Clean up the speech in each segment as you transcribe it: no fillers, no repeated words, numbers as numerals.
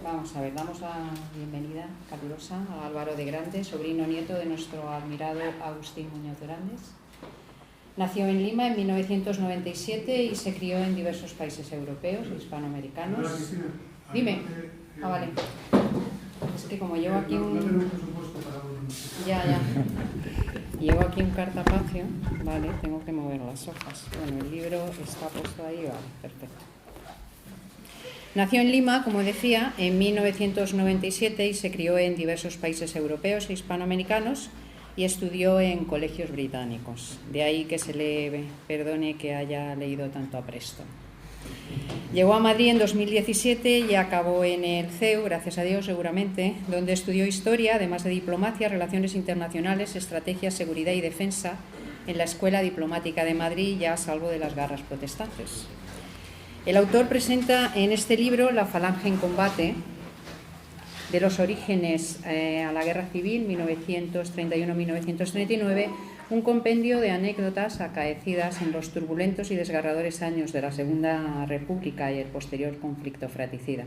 Vamos a ver, damos la bienvenida calurosa a Álvaro de Grandes, sobrino nieto de nuestro admirado Agustín Muñoz Grandes. Nació en Lima en 1997 y se crió en diversos países europeos e hispanoamericanos. Dime. Ah, vale. Es que como llevo aquí un... Ya. Llevo aquí un cartapacio, vale, tengo que mover las hojas. Bueno, el libro está puesto ahí, vale, perfecto. Nació en Lima, como decía, en 1997 y se crió en diversos países europeos e hispanoamericanos y estudió en colegios británicos. De ahí que se le perdone que haya leído tanto apresto. Llegó a Madrid en 2017 y acabó en el CEU, gracias a Dios seguramente, donde estudió Historia, además de Diplomacia, Relaciones Internacionales, Estrategia, Seguridad y Defensa en la Escuela Diplomática de Madrid, ya a salvo de las garras protestantes. El autor presenta en este libro La Falange en combate, de los orígenes a la Guerra Civil, 1931-1939, un compendio de anécdotas acaecidas en los turbulentos y desgarradores años de la Segunda República y el posterior conflicto fratricida,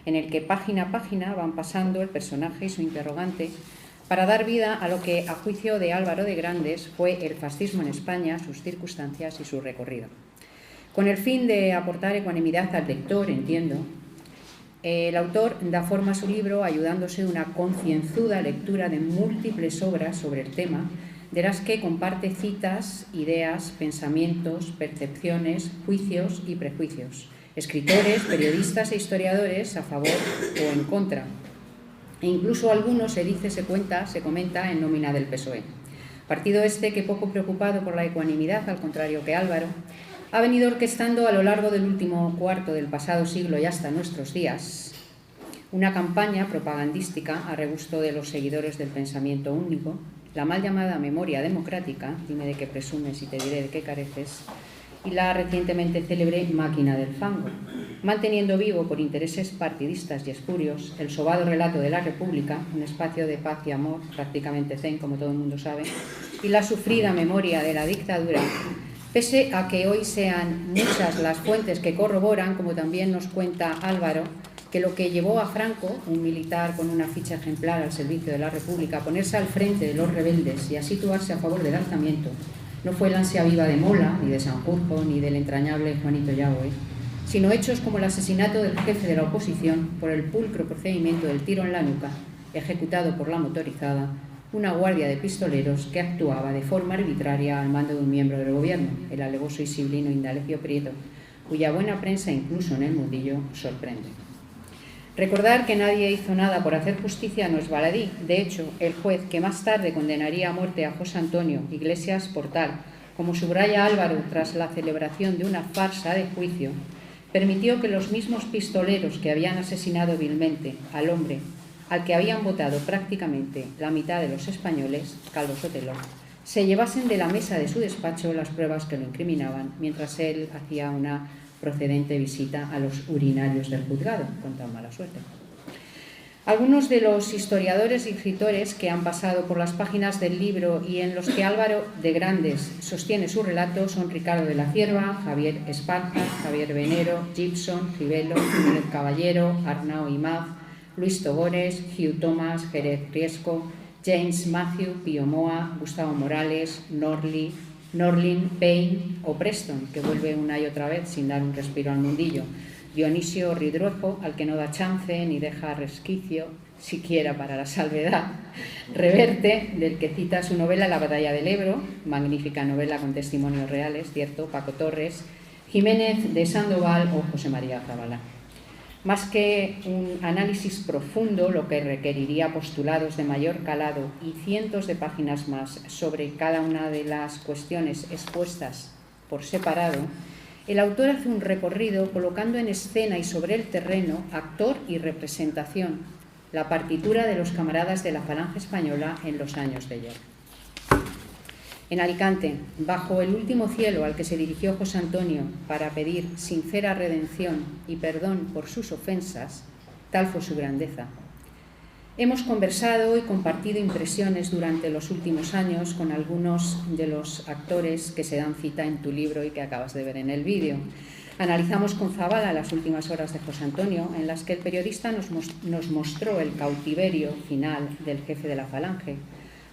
en el que página a página van pasando el personaje y su interrogante para dar vida a lo que, a juicio de Álvaro de Grandes, fue el fascismo en España, sus circunstancias y su recorrido. Con el fin de aportar ecuanimidad al lector, entiendo, el autor da forma a su libro ayudándose de una concienzuda lectura de múltiples obras sobre el tema, de las que comparte citas, ideas, pensamientos, percepciones, juicios y prejuicios, escritores, periodistas e historiadores a favor o en contra, e incluso algunos se comenta en nómina del PSOE. Partido este que, poco preocupado por la ecuanimidad, al contrario que Álvaro, ha venido orquestando a lo largo del último cuarto del pasado siglo y hasta nuestros días una campaña propagandística a regusto de los seguidores del pensamiento único, la mal llamada memoria democrática, dime de qué presumes y te diré de qué careces, y la recientemente célebre máquina del fango, manteniendo vivo por intereses partidistas y espurios el sobado relato de la República, un espacio de paz y amor, prácticamente zen, como todo el mundo sabe, y la sufrida memoria de la dictadura, pese a que hoy sean muchas las fuentes que corroboran, como también nos cuenta Álvaro, que lo que llevó a Franco, un militar con una ficha ejemplar al servicio de la República, a ponerse al frente de los rebeldes y a situarse a favor del alzamiento, no fue el ansia viva de Mola, ni de Sanjurjo, ni del entrañable Juanito Yagüe, sino hechos como el asesinato del jefe de la oposición por el pulcro procedimiento del tiro en la nuca, ejecutado por la motorizada, una guardia de pistoleros que actuaba de forma arbitraria al mando de un miembro del gobierno, el alevoso y sibilino Indalecio Prieto, cuya buena prensa, incluso en el mundillo, sorprende. Recordar que nadie hizo nada por hacer justicia no es baladí. De hecho, el juez que más tarde condenaría a muerte a José Antonio Iglesias Portal, como subraya Álvaro tras la celebración de una farsa de juicio, permitió que los mismos pistoleros que habían asesinado vilmente al hombre al que habían votado prácticamente la mitad de los españoles, Calvo Sotelo, se llevasen de la mesa de su despacho las pruebas que lo incriminaban, mientras él hacía una procedente visita a los urinarios del juzgado, con tan mala suerte. Algunos de los historiadores y escritores que han pasado por las páginas del libro y en los que Álvaro de Grandes sostiene su relato son Ricardo de la Cierva, Javier Esparza, Javier Venero, Gibson, Rivelo, Jiménez Caballero, Arnau Imaz, Luis Togores, Hugh Thomas, Jerez Riesco, James Matthew, Pío Moa, Gustavo Morales, Norlin, Payne o Preston, que vuelve una y otra vez sin dar un respiro al mundillo, Dionisio Ridruejo, al que no da chance ni deja resquicio siquiera para la salvedad, Reverte, del que cita su novela La batalla del Ebro, magnífica novela con testimonios reales, cierto, Paco Torres, Jiménez de Sandoval o José María Zabala. Más que un análisis profundo, lo que requeriría postulados de mayor calado y cientos de páginas más sobre cada una de las cuestiones expuestas por separado, el autor hace un recorrido colocando en escena y sobre el terreno, actor y representación, la partitura de los camaradas de la Falange Española en los años de hierro. En Alicante, bajo el último cielo al que se dirigió José Antonio para pedir sincera redención y perdón por sus ofensas, tal fue su grandeza. Hemos conversado y compartido impresiones durante los últimos años con algunos de los actores que se dan cita en tu libro y que acabas de ver en el vídeo. Analizamos con Zabala las últimas horas de José Antonio, en las que el periodista nos mostró el cautiverio final del jefe de la Falange,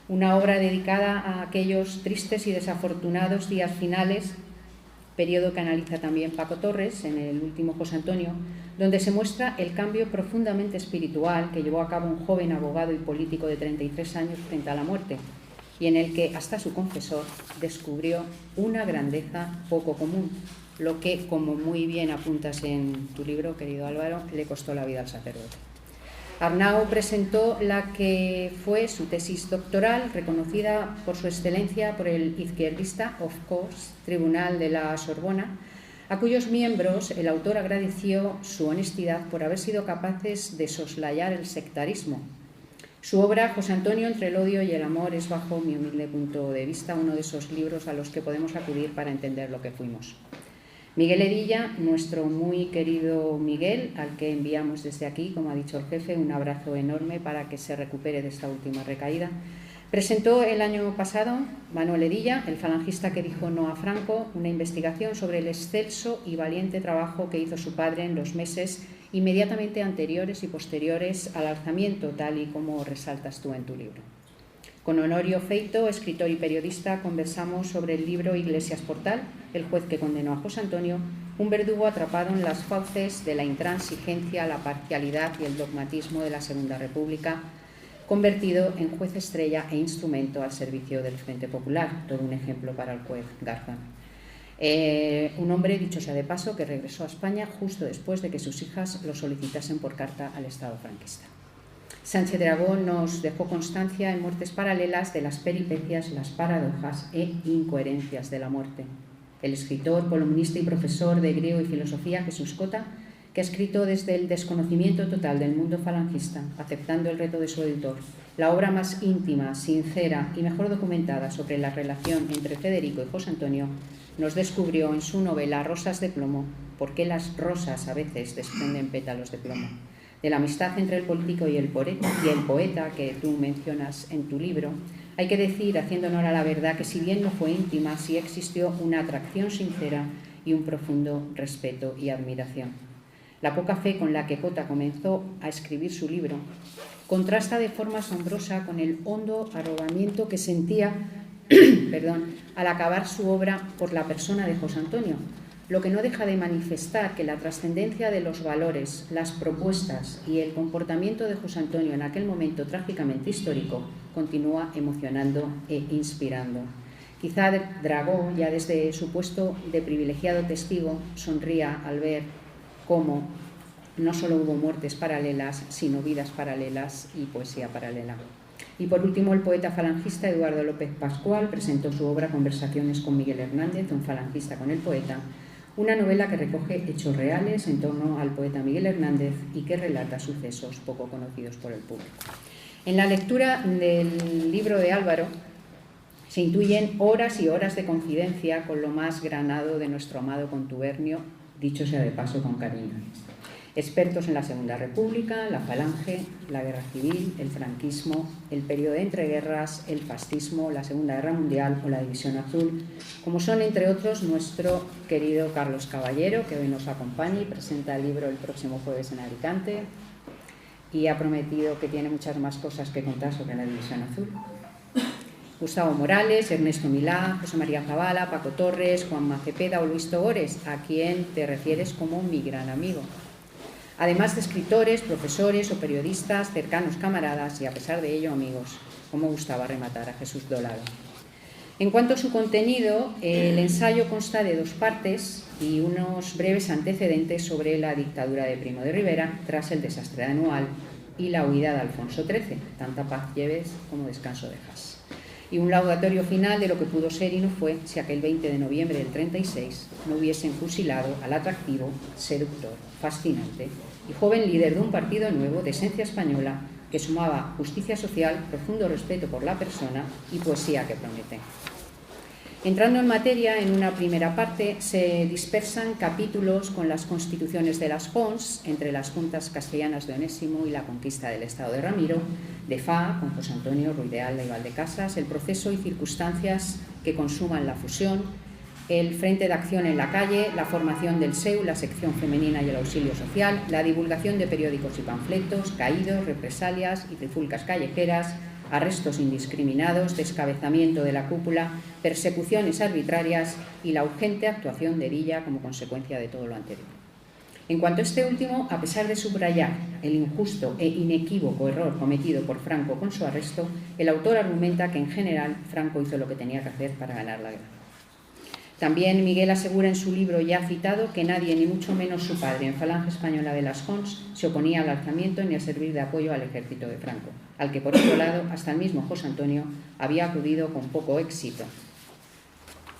una obra dedicada a aquellos tristes y desafortunados días finales, periodo que analiza también Paco Torres en el último José Antonio, donde se muestra el cambio profundamente espiritual que llevó a cabo un joven abogado y político de 33 años frente a la muerte, y en el que hasta su confesor descubrió una grandeza poco común, lo que, como muy bien apuntas en tu libro, querido Álvaro, le costó la vida al sacerdote. Arnau presentó la que fue su tesis doctoral, reconocida por su excelencia por el izquierdista, of course, Tribunal de la Sorbona, a cuyos miembros el autor agradeció su honestidad por haber sido capaces de soslayar el sectarismo. Su obra, José Antonio, entre el odio y el amor, es, bajo mi humilde punto de vista, uno de esos libros a los que podemos acudir para entender lo que fuimos. Miguel Hedilla, nuestro muy querido Miguel, al que enviamos desde aquí, como ha dicho el jefe, un abrazo enorme para que se recupere de esta última recaída, presentó el año pasado, Manuel Hedilla, el falangista que dijo no a Franco, una investigación sobre el excelso y valiente trabajo que hizo su padre en los meses inmediatamente anteriores y posteriores al alzamiento, tal y como resaltas tú en tu libro. Con Honorio Feito, escritor y periodista, conversamos sobre el libro Iglesias Portal, el juez que condenó a José Antonio, un verdugo atrapado en las fauces de la intransigencia, la parcialidad y el dogmatismo de la Segunda República, convertido en juez estrella e instrumento al servicio del Frente Popular, todo un ejemplo para el juez Garza. Un hombre, dicho sea de paso, que regresó a España justo después de que sus hijas lo solicitasen por carta al Estado franquista. Sánchez Dragó nos dejó constancia en Muertes Paralelas de las peripecias, las paradojas e incoherencias de la muerte. El escritor, columnista y profesor de griego y filosofía Jesús Cota, que ha escrito desde el desconocimiento total del mundo falangista, aceptando el reto de su editor, la obra más íntima, sincera y mejor documentada sobre la relación entre Federico y José Antonio, nos descubrió en su novela Rosas de plomo por qué las rosas a veces desprenden pétalos de plomo. De la amistad entre el político y el poeta que tú mencionas en tu libro, hay que decir, haciendo honor a la verdad, que si bien no fue íntima, sí existió una atracción sincera y un profundo respeto y admiración. La poca fe con la que Cota comenzó a escribir su libro contrasta de forma asombrosa con el hondo arrobamiento que sentía al acabar su obra por la persona de José Antonio, lo que no deja de manifestar que la trascendencia de los valores, las propuestas y el comportamiento de José Antonio en aquel momento trágicamente histórico continúa emocionando e inspirando. Quizá Dragó, ya desde su puesto de privilegiado testigo, sonría al ver cómo no solo hubo muertes paralelas, sino vidas paralelas y poesía paralela. Y por último, el poeta falangista Eduardo López Pascual presentó su obra Conversaciones con Miguel Hernández, un falangista con el poeta, una novela que recoge hechos reales en torno al poeta Miguel Hernández y que relata sucesos poco conocidos por el público. En la lectura del libro de Álvaro se intuyen horas y horas de confidencia con lo más granado de nuestro amado contubernio, dicho sea de paso con cariño. Expertos en la Segunda República, la Falange, la Guerra Civil, el franquismo, el periodo de entreguerras, el fascismo, la Segunda Guerra Mundial o la División Azul, como son, entre otros, nuestro querido Carlos Caballero, que hoy nos acompaña y presenta el libro el próximo jueves en Alicante y ha prometido que tiene muchas más cosas que contar sobre la División Azul. Gustavo Morales, Ernesto Milá, José María Zavala, Paco Torres, Juanma Cepeda o Luis Togores, a quien te refieres como mi gran amigo. Además de escritores, profesores o periodistas, cercanos camaradas y, a pesar de ello, amigos, como gustaba rematar a Jesús Dolado. En cuanto a su contenido, el ensayo consta de 2 partes y unos breves antecedentes sobre la dictadura de Primo de Rivera tras el desastre anual y la huida de Alfonso XIII, tanta paz lleves como descanso dejas. Y un laudatorio final de lo que pudo ser y no fue si aquel 20 de noviembre del 36 no hubiesen fusilado al atractivo, seductor, fascinante y joven líder de un partido nuevo de esencia española que sumaba justicia social, profundo respeto por la persona y poesía que promete. Entrando en materia, en una primera parte se dispersan capítulos con las constituciones de las Jons, entre las juntas castellanas de Onésimo y la conquista del Estado de Ramiro, de Fa, con José Antonio, Ruiz de Alda y Valdecasas, el proceso y circunstancias que consuman la fusión, el Frente de Acción en la Calle, la formación del SEU, la sección femenina y el auxilio social, la divulgación de periódicos y panfletos, caídos, represalias y trifulcas callejeras, arrestos indiscriminados, descabezamiento de la cúpula, persecuciones arbitrarias y la urgente actuación de Villa como consecuencia de todo lo anterior. En cuanto a este último, a pesar de subrayar el injusto e inequívoco error cometido por Franco con su arresto, el autor argumenta que en general Franco hizo lo que tenía que hacer para ganar la guerra. También Miguel asegura en su libro ya citado que nadie, ni mucho menos su padre, en Falange Española de las Jons, se oponía al alzamiento ni a servir de apoyo al ejército de Franco, al que por otro lado hasta el mismo José Antonio había acudido con poco éxito,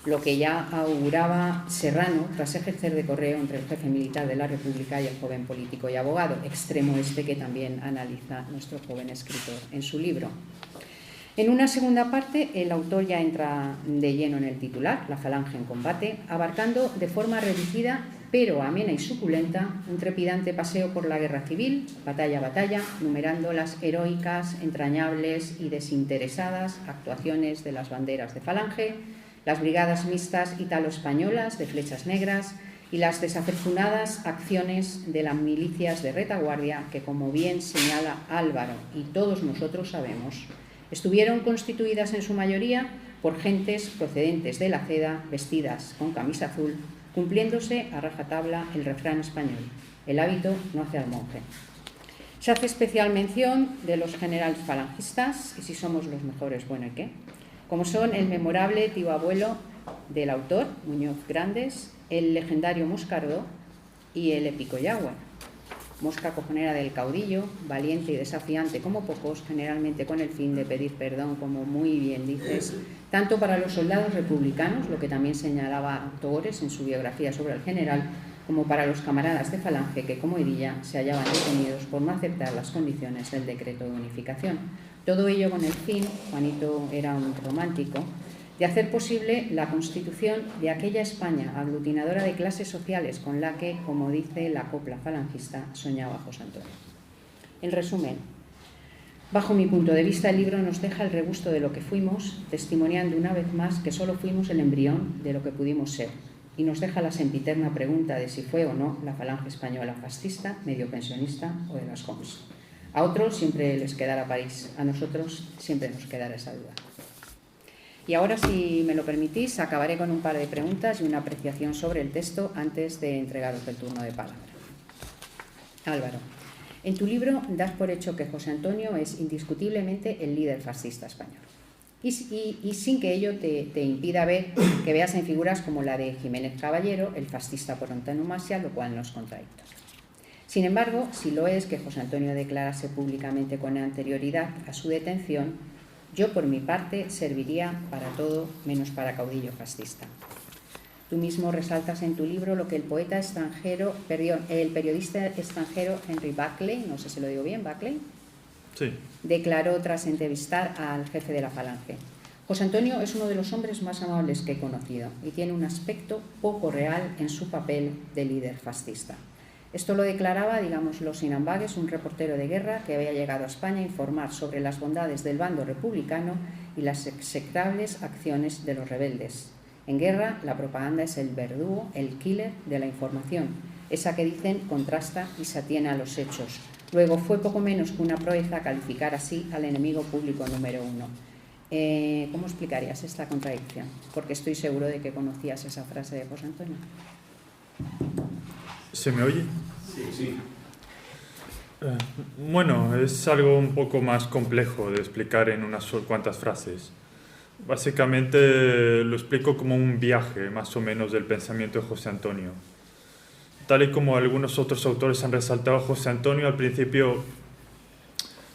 lo que ya auguraba Serrano tras ejercer de correo entre el jefe militar de la República y el joven político y abogado, extremo este que también analiza nuestro joven escritor en su libro. En una segunda parte, el autor ya entra de lleno en el titular, la Falange en combate, abarcando de forma reducida, pero amena y suculenta, un trepidante paseo por la guerra civil, batalla a batalla, numerando las heroicas, entrañables y desinteresadas actuaciones de las banderas de Falange, las brigadas mixtas italo-españolas de flechas negras y las desafortunadas acciones de las milicias de retaguardia que, como bien señala Álvaro y todos nosotros sabemos, estuvieron constituidas en su mayoría por gentes procedentes de la Ceda, vestidas con camisa azul, cumpliéndose a rajatabla el refrán español: el hábito no hace al monje. Se hace especial mención de los generales falangistas, y si somos los mejores, bueno, ¿y qué?, como son el memorable tío abuelo del autor, Muñoz Grandes, el legendario Moscardó y el épico Yagüe. Mosca cojonera del caudillo, valiente y desafiante como pocos, generalmente con el fin de pedir perdón, como muy bien dices, tanto para los soldados republicanos, lo que también señalaba Togores en su biografía sobre el general, como para los camaradas de Falange que, como Hedilla, se hallaban detenidos por no aceptar las condiciones del decreto de unificación. Todo ello con el fin, Juanito era un romántico, de hacer posible la constitución de aquella España aglutinadora de clases sociales con la que, como dice la copla falangista, soñaba José Antonio. En resumen, bajo mi punto de vista, el libro nos deja el regusto de lo que fuimos, testimoniando una vez más que solo fuimos el embrión de lo que pudimos ser, y nos deja la sempiterna pregunta de si fue o no la Falange Española fascista, medio pensionista o de las Jons. A otros siempre les quedará París, a nosotros siempre nos quedará esa duda. Y ahora, si me lo permitís, acabaré con un par de preguntas y una apreciación sobre el texto antes de entregaros el turno de palabra. Álvaro, en tu libro das por hecho que José Antonio es indiscutiblemente el líder fascista español. Y sin que ello te impida ver que veas en figuras como la de Jiménez Caballero, el fascista por antonomasia, lo cual no es contradictorio. Sin embargo, si lo es que José Antonio declarase públicamente con anterioridad a su detención, yo, por mi parte, serviría para todo menos para caudillo fascista. Tú mismo resaltas en tu libro lo que el periodista extranjero Henry Buckley, no sé si lo digo bien, Buckley, sí, declaró tras entrevistar al jefe de la Falange. José Antonio es uno de los hombres más amables que he conocido y tiene un aspecto poco real en su papel de líder fascista. Esto lo declaraba, digámoslo sin ambages, un reportero de guerra que había llegado a España a informar sobre las bondades del bando republicano y las execrables acciones de los rebeldes. En guerra, la propaganda es el verdugo, el killer de la información, esa que dicen contrasta y se atiene a los hechos. Luego fue poco menos que una proeza calificar así al enemigo público número uno. ¿Cómo explicarías esta contradicción? Porque estoy seguro de que conocías esa frase de José Antonio. ¿Se me oye? Sí. Bueno, es algo un poco más complejo de explicar en unas cuantas frases. Básicamente lo explico como un viaje, más o menos, del pensamiento de José Antonio. Tal y como algunos otros autores han resaltado, José Antonio al principio,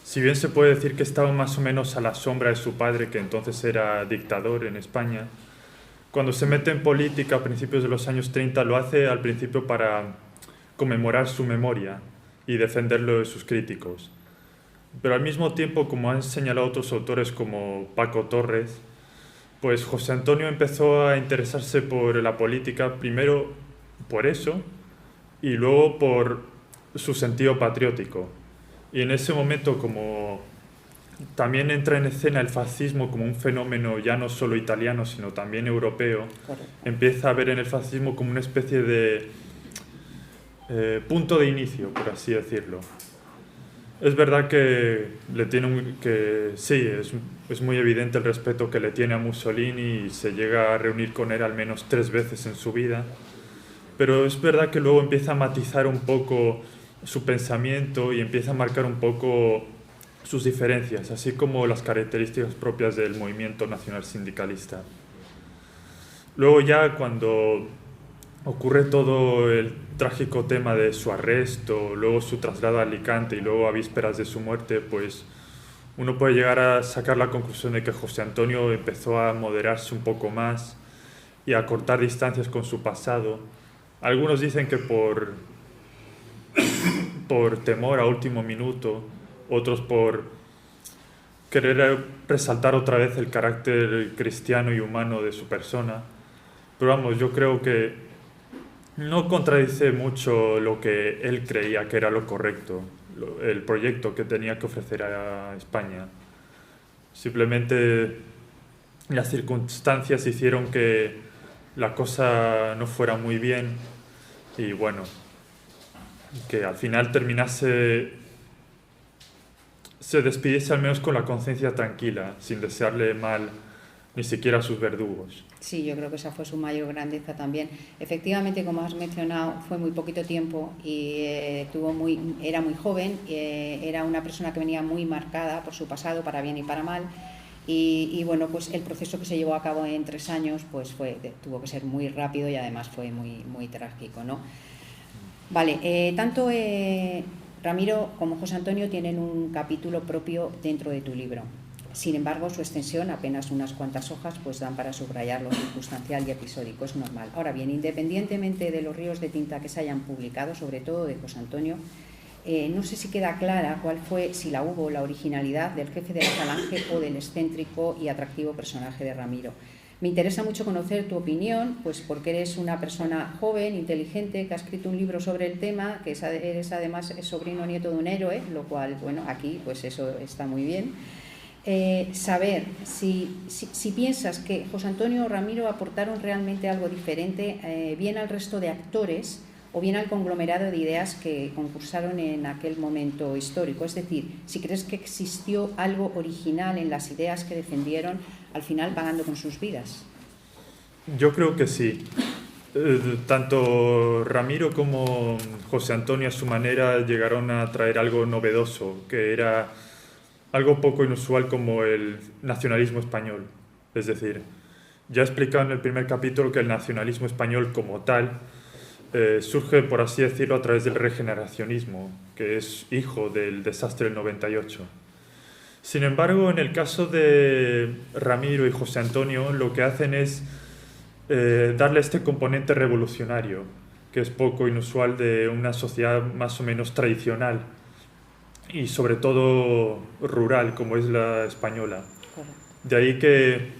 si bien se puede decir que estaba más o menos a la sombra de su padre, que entonces era dictador en España, cuando se mete en política a principios de los años 30, lo hace al principio para conmemorar su memoria y defenderlo de sus críticos. Pero al mismo tiempo, como han señalado otros autores como Paco Torres, pues José Antonio empezó a interesarse por la política, primero por eso y luego por su sentido patriótico. Y en ese momento, como también entra en escena el fascismo como un fenómeno ya no solo italiano, sino también europeo. Correcto. Empieza a ver en el fascismo como una especie de punto de inicio, por así decirlo. Es verdad que le tiene sí, es muy evidente el respeto que le tiene a Mussolini y se llega a reunir con él al menos 3 veces en su vida, pero es verdad que luego empieza a matizar un poco su pensamiento y empieza a marcar un poco sus diferencias, así como las características propias del movimiento nacional sindicalista. Luego ya cuando ocurre todo el trágico tema de su arresto, luego su traslado a Alicante y luego a vísperas de su muerte, pues uno puede llegar a sacar la conclusión de que José Antonio empezó a moderarse un poco más y a cortar distancias con su pasado. Algunos dicen que por temor a último minuto, otros por querer resaltar otra vez el carácter cristiano y humano de su persona. Pero vamos, yo creo que no contradice mucho lo que él creía que era lo correcto, el proyecto que tenía que ofrecer a España. Simplemente las circunstancias hicieron que la cosa no fuera muy bien y bueno, que al final se despidiese al menos con la conciencia tranquila, sin desearle mal ni siquiera a sus verdugos. Sí, yo creo que esa fue su mayor grandeza también. Efectivamente, como has mencionado, fue muy poquito tiempo y era muy joven, era una persona que venía muy marcada por su pasado, para bien y para mal. Y bueno, pues el proceso que se llevó a cabo en 3 años pues tuvo que ser muy rápido y además fue muy, muy trágico, ¿no? Vale, tanto Ramiro como José Antonio tienen un capítulo propio dentro de tu libro. Sin embargo, su extensión, apenas unas cuantas hojas, pues dan para subrayar lo circunstancial y episódico, es normal. Ahora bien, independientemente de los ríos de tinta que se hayan publicado, sobre todo de José Antonio, no sé si queda clara cuál fue, si la hubo, la originalidad del jefe de la Falange o del excéntrico y atractivo personaje de Ramiro. Me interesa mucho conocer tu opinión, pues porque eres una persona joven, inteligente, que ha escrito un libro sobre el tema, que eres además sobrino nieto de un héroe, lo cual, bueno, aquí pues eso está muy bien. Saber si piensas que José Antonio o Ramiro aportaron realmente algo diferente, bien al resto de actores o bien al conglomerado de ideas que concursaron en aquel momento histórico. Es decir, si crees que existió algo original en las ideas que defendieron, al final pagando con sus vidas. Yo creo que sí. Tanto Ramiro como José Antonio a su manera llegaron a traer algo novedoso, que era algo poco inusual como el nacionalismo español. Es decir, ya he explicado en el primer capítulo que el nacionalismo español como tal surge, por así decirlo, a través del regeneracionismo, que es hijo del desastre del 98. Sin embargo, en el caso de Ramiro y José Antonio, lo que hacen es darle este componente revolucionario, que es poco inusual de una sociedad más o menos tradicional y sobre todo rural como es la española. De ahí que,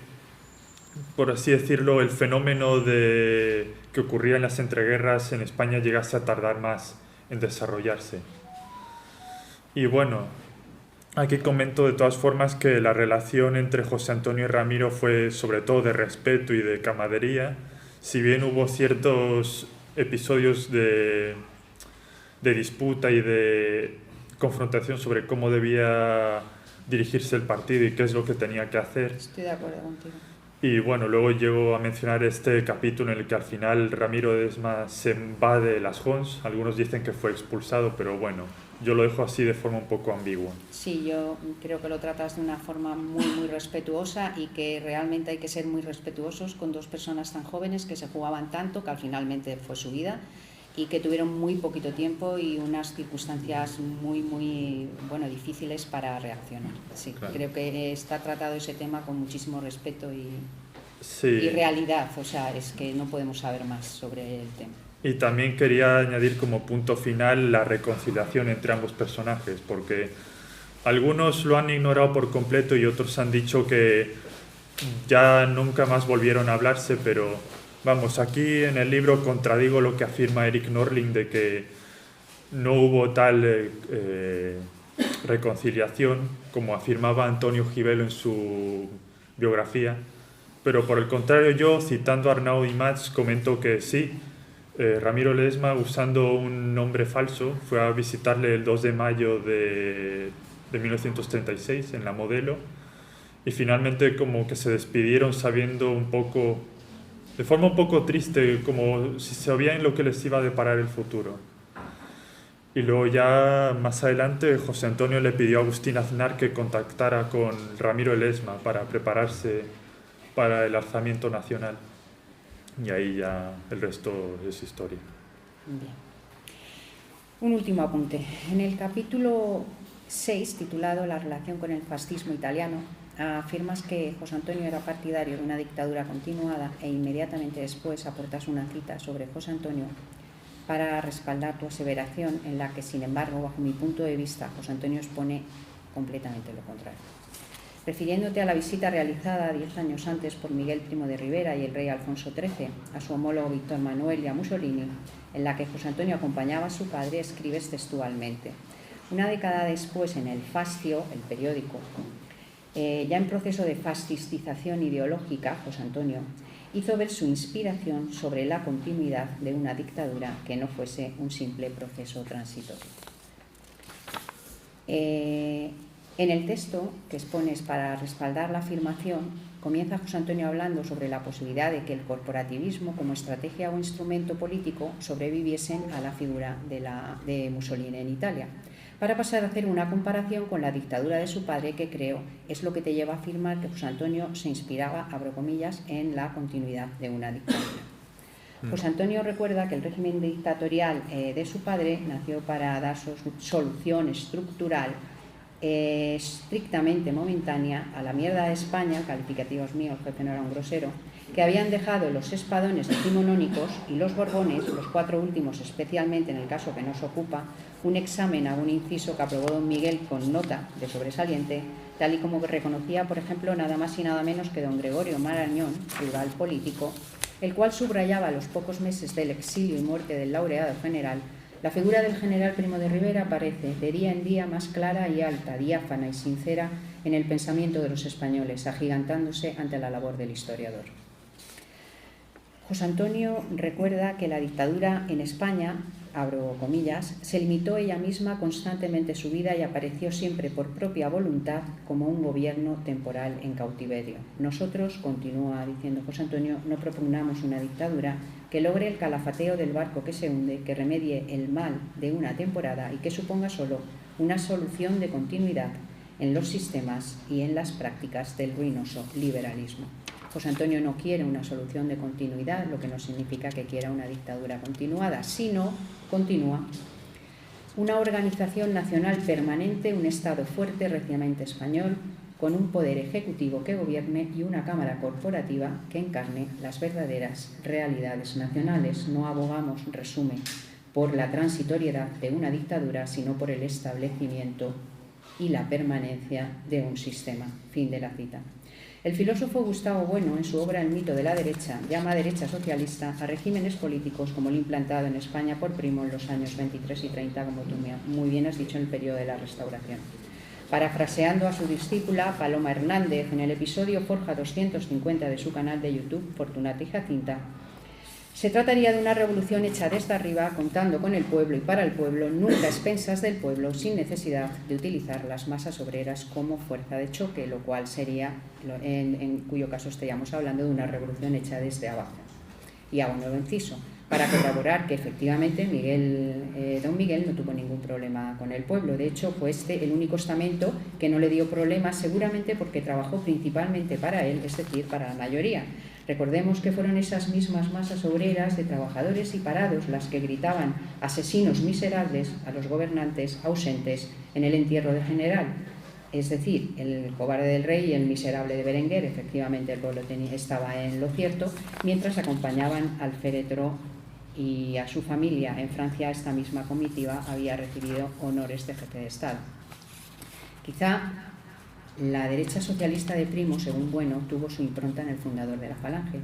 por así decirlo, el fenómeno que ocurría en las entreguerras en España llegase a tardar más en desarrollarse. Y bueno, aquí comento de todas formas que la relación entre José Antonio y Ramiro fue sobre todo de respeto y de camaradería, si bien hubo ciertos episodios de disputa y de confrontación sobre cómo debía dirigirse el partido y qué es lo que tenía que hacer. Estoy de acuerdo contigo. Y bueno, luego llego a mencionar este capítulo en el que al final Ramiro Ledesma se va de las Jons. Algunos dicen que fue expulsado, pero bueno, yo lo dejo así de forma un poco ambigua. Sí, yo creo que lo tratas de una forma muy, muy respetuosa y que realmente hay que ser muy respetuosos con 2 personas tan jóvenes que se jugaban tanto, que al finalmente fue su vida, y que tuvieron muy poquito tiempo y unas circunstancias muy, muy, bueno, difíciles para reaccionar. Sí, claro. Creo que está tratado ese tema con muchísimo respeto y realidad, o sea, es que no podemos saber más sobre el tema. Y también quería añadir como punto final la reconciliación entre ambos personajes, porque algunos lo han ignorado por completo y otros han dicho que ya nunca más volvieron a hablarse, pero vamos, aquí en el libro contradigo lo que afirma Eric Norling de que no hubo tal reconciliación, como afirmaba Antonio Gibelo en su biografía, pero por el contrario yo, citando a Arnaud Imaz, comento que sí, Ramiro Ledesma, usando un nombre falso, fue a visitarle el 2 de mayo de 1936 en La Modelo, y finalmente como que se despidieron sabiendo un poco, de forma un poco triste, como si sabían lo que les iba a deparar el futuro. Y luego ya más adelante José Antonio le pidió a Agustín Aznar que contactara con Ramiro Ledesma para prepararse para el alzamiento nacional. Y ahí ya el resto es historia. Bien. Un último apunte. En el capítulo 6, titulado La relación con el fascismo italiano, afirmas que José Antonio era partidario de una dictadura continuada e inmediatamente después aportas una cita sobre José Antonio para respaldar tu aseveración, en la que, sin embargo, bajo mi punto de vista, José Antonio expone completamente lo contrario. Refiriéndote a la visita realizada 10 años antes por Miguel Primo de Rivera y el rey Alfonso XIII a su homólogo Víctor Manuel y a Mussolini, en la que José Antonio acompañaba a su padre, escribes textualmente: una década después, en el Fastio, el periódico, ya en proceso de fascistización ideológica, José Antonio hizo ver su inspiración sobre la continuidad de una dictadura que no fuese un simple proceso transitorio. En el texto que expones para respaldar la afirmación, comienza José Antonio hablando sobre la posibilidad de que el corporativismo como estrategia o instrumento político sobreviviesen a la figura de Mussolini en Italia, para pasar a hacer una comparación con la dictadura de su padre, que creo es lo que te lleva a afirmar que José Antonio se inspiraba, abro comillas, en la continuidad de una dictadura. José Antonio recuerda que el régimen dictatorial de su padre nació para dar solución estructural estrictamente momentánea a la mierda de España, calificativos míos, jefe no era un grosero, que habían dejado los espadones decimonónicos y los borbones, los 4 últimos especialmente en el caso que nos ocupa, un examen a un inciso que aprobó don Miguel con nota de sobresaliente, tal y como reconocía, por ejemplo, nada más y nada menos que don Gregorio Marañón, rival político, el cual subrayaba a los pocos meses del exilio y muerte del laureado general: la figura del general Primo de Rivera aparece de día en día más clara y alta, diáfana y sincera en el pensamiento de los españoles, agigantándose ante la labor del historiador. José Antonio recuerda que la dictadura en España, abro comillas, se limitó ella misma constantemente su vida y apareció siempre por propia voluntad como un gobierno temporal en cautiverio. Nosotros, continúa diciendo José Antonio, no propugnamos una dictadura que logre el calafateo del barco que se hunde, que remedie el mal de una temporada y que suponga solo una solución de continuidad en los sistemas y en las prácticas del ruinoso liberalismo. José Antonio no quiere una solución de continuidad, lo que no significa que quiera una dictadura continuada, sino, continúa, una organización nacional permanente, un Estado fuerte, reciamente español, con un poder ejecutivo que gobierne y una Cámara corporativa que encarne las verdaderas realidades nacionales. No abogamos, resume, por la transitoriedad de una dictadura, sino por el establecimiento y la permanencia de un sistema. Fin de la cita. El filósofo Gustavo Bueno, en su obra El mito de la derecha, llama derecha socialista a regímenes políticos como el implantado en España por Primo en los años 23 y 30, como tú muy bien has dicho, en el periodo de la Restauración. Parafraseando a su discípula Paloma Hernández en el episodio Forja 250 de su canal de YouTube, Fortunata y Jacinta, se trataría de una revolución hecha desde arriba, contando con el pueblo y para el pueblo, nunca a expensas del pueblo, sin necesidad de utilizar las masas obreras como fuerza de choque, lo cual sería, en cuyo caso estaríamos hablando de una revolución hecha desde abajo. Y hago un nuevo inciso, para corroborar que efectivamente don Miguel no tuvo ningún problema con el pueblo. De hecho, fue este el único estamento que no le dio problemas, seguramente porque trabajó principalmente para él, es decir, para la mayoría. Recordemos que fueron esas mismas masas obreras de trabajadores y parados las que gritaban asesinos miserables a los gobernantes ausentes en el entierro del general. Es decir, el cobarde del rey y el miserable de Berenguer. Efectivamente, el pueblo estaba en lo cierto, mientras acompañaban al féretro y a su familia. En Francia, esta misma comitiva había recibido honores de jefe de Estado. Quizá la derecha socialista de Primo, según Bueno, tuvo su impronta en el fundador de la Falange.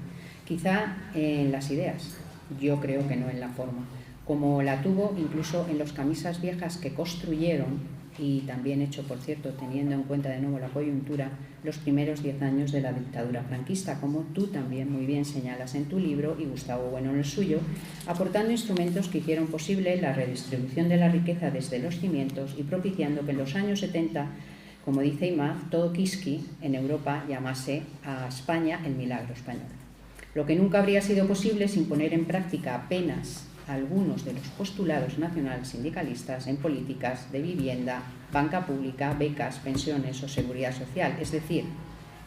Quizá en las ideas, yo creo que no en la forma, como la tuvo incluso en los camisas viejas que construyeron y también hecho, por cierto, teniendo en cuenta de nuevo la coyuntura, los primeros 10 años de la dictadura franquista, como tú también muy bien señalas en tu libro y Gustavo Bueno en el suyo, aportando instrumentos que hicieron posible la redistribución de la riqueza desde los cimientos y propiciando que en los años 70, como dice Imaz, todo quisqui en Europa llamase a España el milagro español. Lo que nunca habría sido posible sin poner en práctica apenas algunos de los postulados nacional sindicalistas en políticas de vivienda, banca pública, becas, pensiones o seguridad social. Es decir,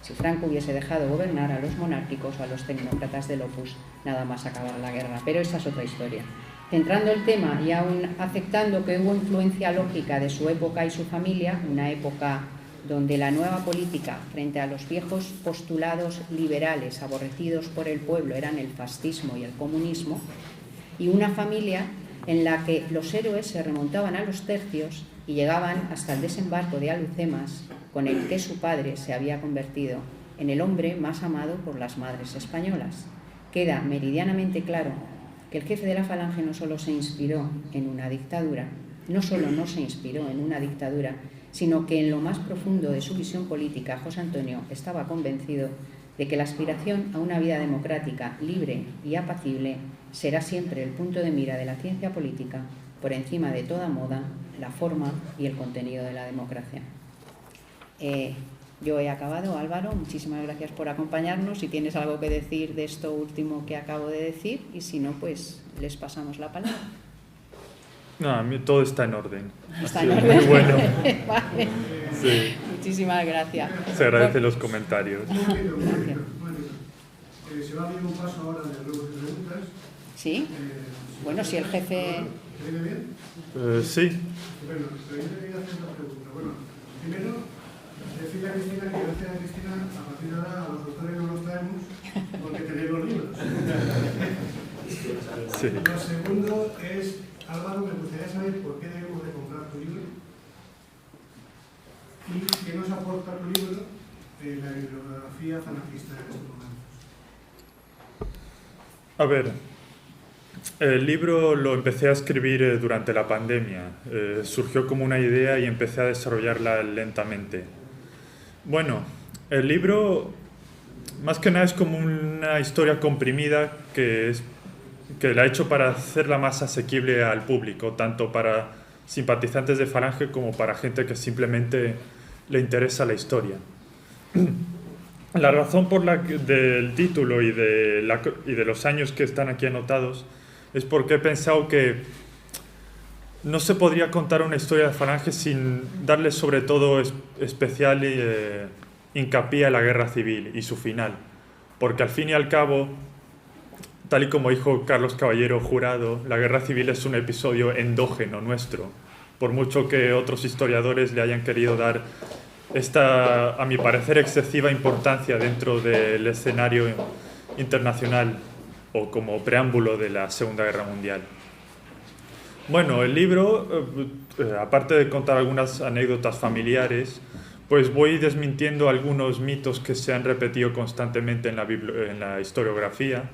si Franco hubiese dejado gobernar a los monárquicos o a los tecnócratas del Opus, nada más acabar la guerra. Pero esa es otra historia. Centrando el tema y aún aceptando que hubo influencia lógica de su época y su familia, una época donde la nueva política frente a los viejos postulados liberales aborrecidos por el pueblo eran el fascismo y el comunismo, y una familia en la que los héroes se remontaban a los tercios y llegaban hasta el desembarco de Alhucemas, con el que su padre se había convertido en el hombre más amado por las madres españolas. Queda meridianamente claro que el jefe de la Falange no solo se inspiró en una dictadura, sino que en lo más profundo de su visión política, José Antonio estaba convencido de que la aspiración a una vida democrática, libre y apacible será siempre el punto de mira de la ciencia política, por encima de toda moda, la forma y el contenido de la democracia. Yo he acabado, Álvaro, muchísimas gracias por acompañarnos. Si tienes algo que decir de esto último que acabo de decir, y si no, pues les pasamos la palabra. No, a mí todo está en orden. Está en orden. Muy bueno. Vale. Sí. Muchísimas gracias. Se agradecen los comentarios. Gracias. Se va a abrir un paso ahora de ruegos y preguntas. ¿Sí? Bueno, si el jefe... ¿Te viene bien? Sí. Bueno, pero yo te quería hacer una pregunta. Bueno, primero, decirle a Cristina que gracias a Cristina, a partir de ahora a los autores no los traemos porque tenéis los libros. Sí. Lo segundo es, Álvaro, me gustaría saber por qué debemos de comprar tu libro y qué nos aporta tu libro en la bibliografía falangista en estos momentos. A ver, el libro lo empecé a escribir durante la pandemia. Surgió como una idea y empecé a desarrollarla lentamente. Bueno, el libro más que nada es como una historia comprimida que la he hecho para hacerla más asequible al público, tanto para simpatizantes de Falange como para gente que simplemente le interesa la historia. La razón por del título y de los años que están aquí anotados es porque he pensado que no se podría contar una historia de Falange sin darle sobre todo especial hincapié a la guerra civil y su final, porque al fin y al cabo, tal y como dijo Carlos Caballero Jurado, la guerra civil es un episodio endógeno nuestro, por mucho que otros historiadores le hayan querido dar esta, a mi parecer, excesiva importancia dentro del escenario internacional o como preámbulo de la Segunda Guerra Mundial. Bueno, el libro, aparte de contar algunas anécdotas familiares, pues voy desmintiendo algunos mitos que se han repetido constantemente en la historiografía,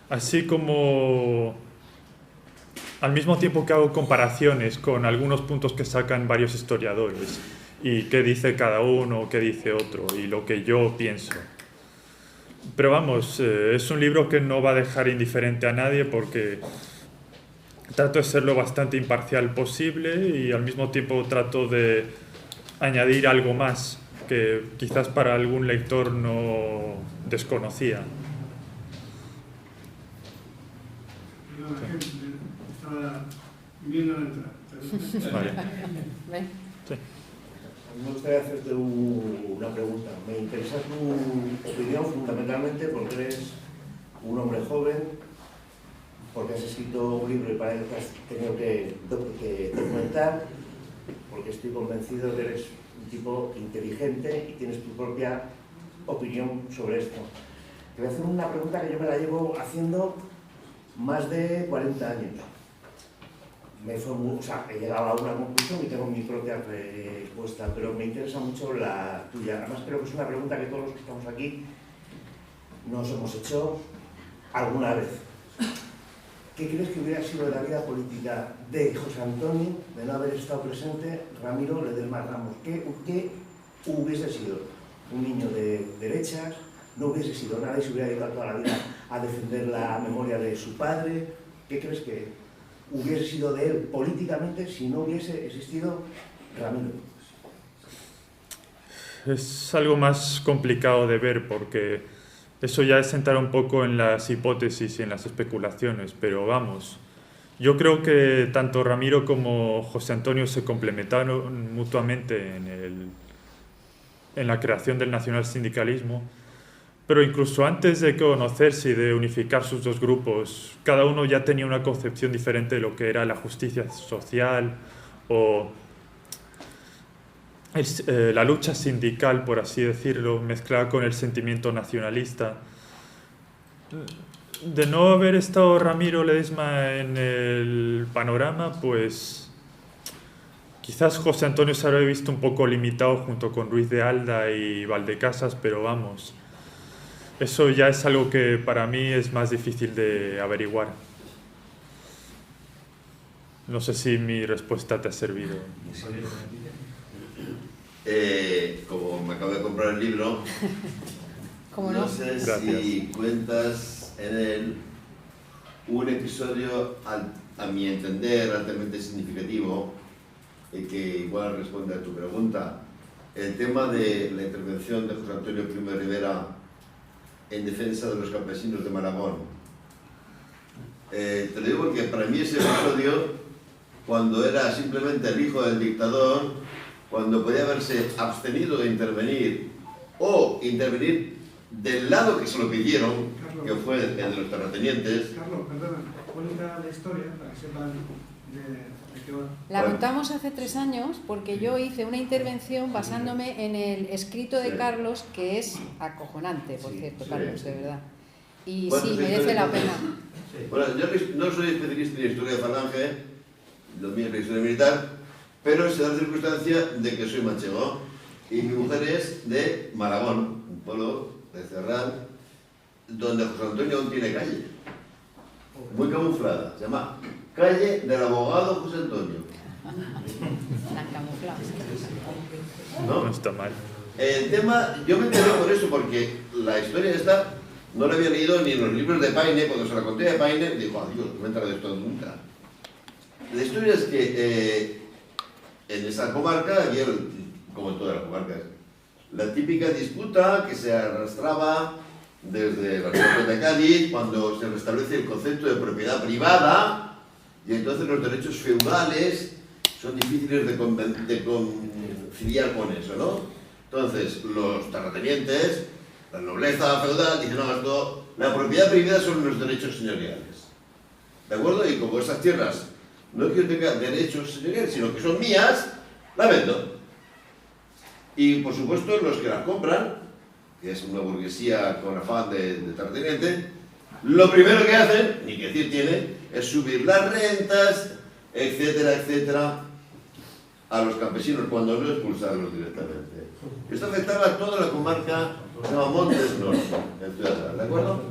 así como al mismo tiempo que hago comparaciones con algunos puntos que sacan varios historiadores y qué dice cada uno, qué dice otro y lo que yo pienso. Pero vamos, es un libro que no va a dejar indiferente a nadie porque trato de ser lo bastante imparcial posible y al mismo tiempo trato de añadir algo más que quizás para algún lector no desconocía. Estaba viendo la entrada. Vale. Sí. Me gustaría hacerte una pregunta. Me interesa tu opinión fundamentalmente porque eres un hombre joven, porque has escrito un libro y para ello has tenido que documentar, porque estoy convencido de que eres un tipo inteligente y tienes tu propia opinión sobre esto. Te voy a hacer una pregunta que yo me la llevo haciendo más de 40 años. He llegado a una conclusión y tengo mi propia respuesta, pero me interesa mucho la tuya. Además creo que es una pregunta que todos los que estamos aquí nos hemos hecho alguna vez. ¿qué crees que hubiera sido la vida política de José Antonio de no haber estado presente Ramiro Ledesma Ramos? ¿Qué hubiese sido? ¿Un niño de derechas? ¿No hubiese sido nada y se hubiera dedicado toda la vida a defender la memoria de su padre? ¿Qué crees que hubiese sido de él políticamente si no hubiese existido Ramiro? Es algo más complicado de ver porque eso ya es entrar un poco en las hipótesis y en las especulaciones, pero vamos, yo creo que tanto Ramiro como José Antonio se complementaron mutuamente en la creación del nacionalsindicalismo, pero incluso antes de conocerse y de unificar sus dos grupos, cada uno ya tenía una concepción diferente de lo que era la justicia social o la lucha sindical, por así decirlo, mezclada con el sentimiento nacionalista. De no haber estado Ramiro Ledesma en el panorama, pues quizás José Antonio se habría visto un poco limitado junto con Ruiz de Alda y Valdecasas, pero vamos, eso ya es algo que para mí es más difícil de averiguar. No sé si mi respuesta te ha servido. Como me acabo de comprar el libro, ¿Cómo no? no sé Gracias. si cuentas en él un episodio, a mi entender, altamente significativo, que igual responde a tu pregunta. El tema de la intervención de José Antonio Primo de Rivera en defensa de los campesinos de Maragón. Te lo digo porque para mí ese episodio, cuando era simplemente el hijo del dictador, cuando podía haberse abstenido de intervenir o intervenir del lado que se lo pidieron, que fue el de los terratenientes. Carlos, perdona, cuenta la historia para que sepan de qué va. La contamos hace 3 años porque yo hice una intervención basándome en el escrito de Sí. Carlos, que es acojonante, por cierto, sí. Carlos, de verdad. Y Bueno, sí, sí, merece la pena. Bueno, yo no soy especialista en historia de Falange, lo mío es la historia militar, pero se da la circunstancia de que soy manchego y mi mujer es de Maragón, un pueblo de Cerrán, donde José Antonio aún tiene calle, muy camuflada, se llama Calle del Abogado José Antonio. Tan camuflados. No ¿No? está mal. El tema, yo me enteré por eso, porque la historia esta no la había leído ni en los libros de Paine. Cuando se la conté a Paine, dijo, adiós, no me he enterado de esto nunca. La historia es que en esa comarca había, como en todas las comarcas, la típica disputa que se arrastraba desde la ciudad de Cádiz, cuando se restablece el concepto de propiedad privada, y entonces los derechos feudales son difíciles de conciliar con eso, ¿no? Entonces, los terratenientes, la nobleza feudal, dicen, no, esto, la propiedad privada son los derechos señoriales. ¿De acuerdo? Y como esas tierras no es que tengan derechos señoriales, sino que son mías, la vendo. Y, por supuesto, los que las compran, que es una burguesía con afán de terrateniente, lo primero que hacen, ni que decir tiene, es subir las rentas, etcétera, etcétera, a los campesinos, cuando no expulsarlos directamente. Esto afectaba a toda la comarca de Montes Norte, en Ciudad Real, ¿de acuerdo?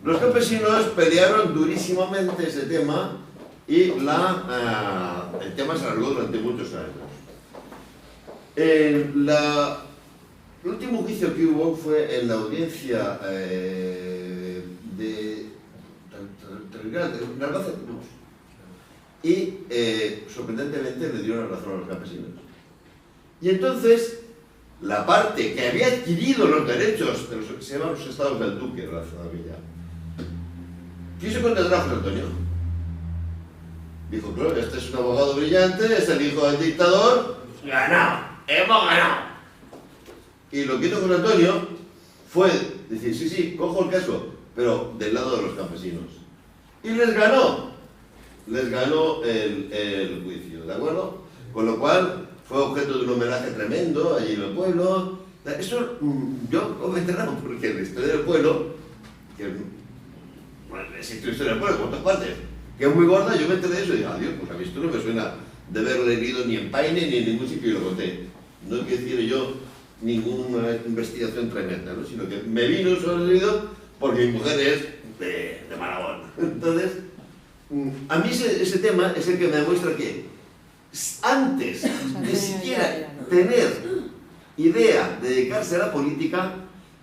Los campesinos pelearon durísimamente ese tema y el tema se alargó durante muchos años. El último juicio que hubo fue en la audiencia de Albacete, y sorprendentemente le dieron la razón a los campesinos. Y entonces, la parte que había adquirido los derechos de los que se llaman los estados del duque de la ciudadanía, quiso condenar a José Antonio. Dijo, claro, este es un abogado brillante, es el hijo del dictador, ganado, hemos ganado. Y lo que hizo José Antonio fue decir, sí, sí, cojo el caso, pero del lado de los campesinos. Y les ganó el juicio, ¿de acuerdo? Con lo cual fue objeto de un homenaje tremendo allí en el pueblo. Eso yo me enterraba porque la historia del pueblo, que bueno, existe la historia del pueblo por todas partes, que es muy gorda, yo me enteré de eso y dije, adiós, pues a mí esto no me suena de haberlo leído ni en Paine ni en ningún sitio y lo conté. No quiero decir yo ninguna investigación tremenda, ¿no? Sino que me vino sobre el oído porque mi mujer es de Maragón. Entonces, A mí ese tema es el que me demuestra que antes de siquiera tener idea de dedicarse a la política,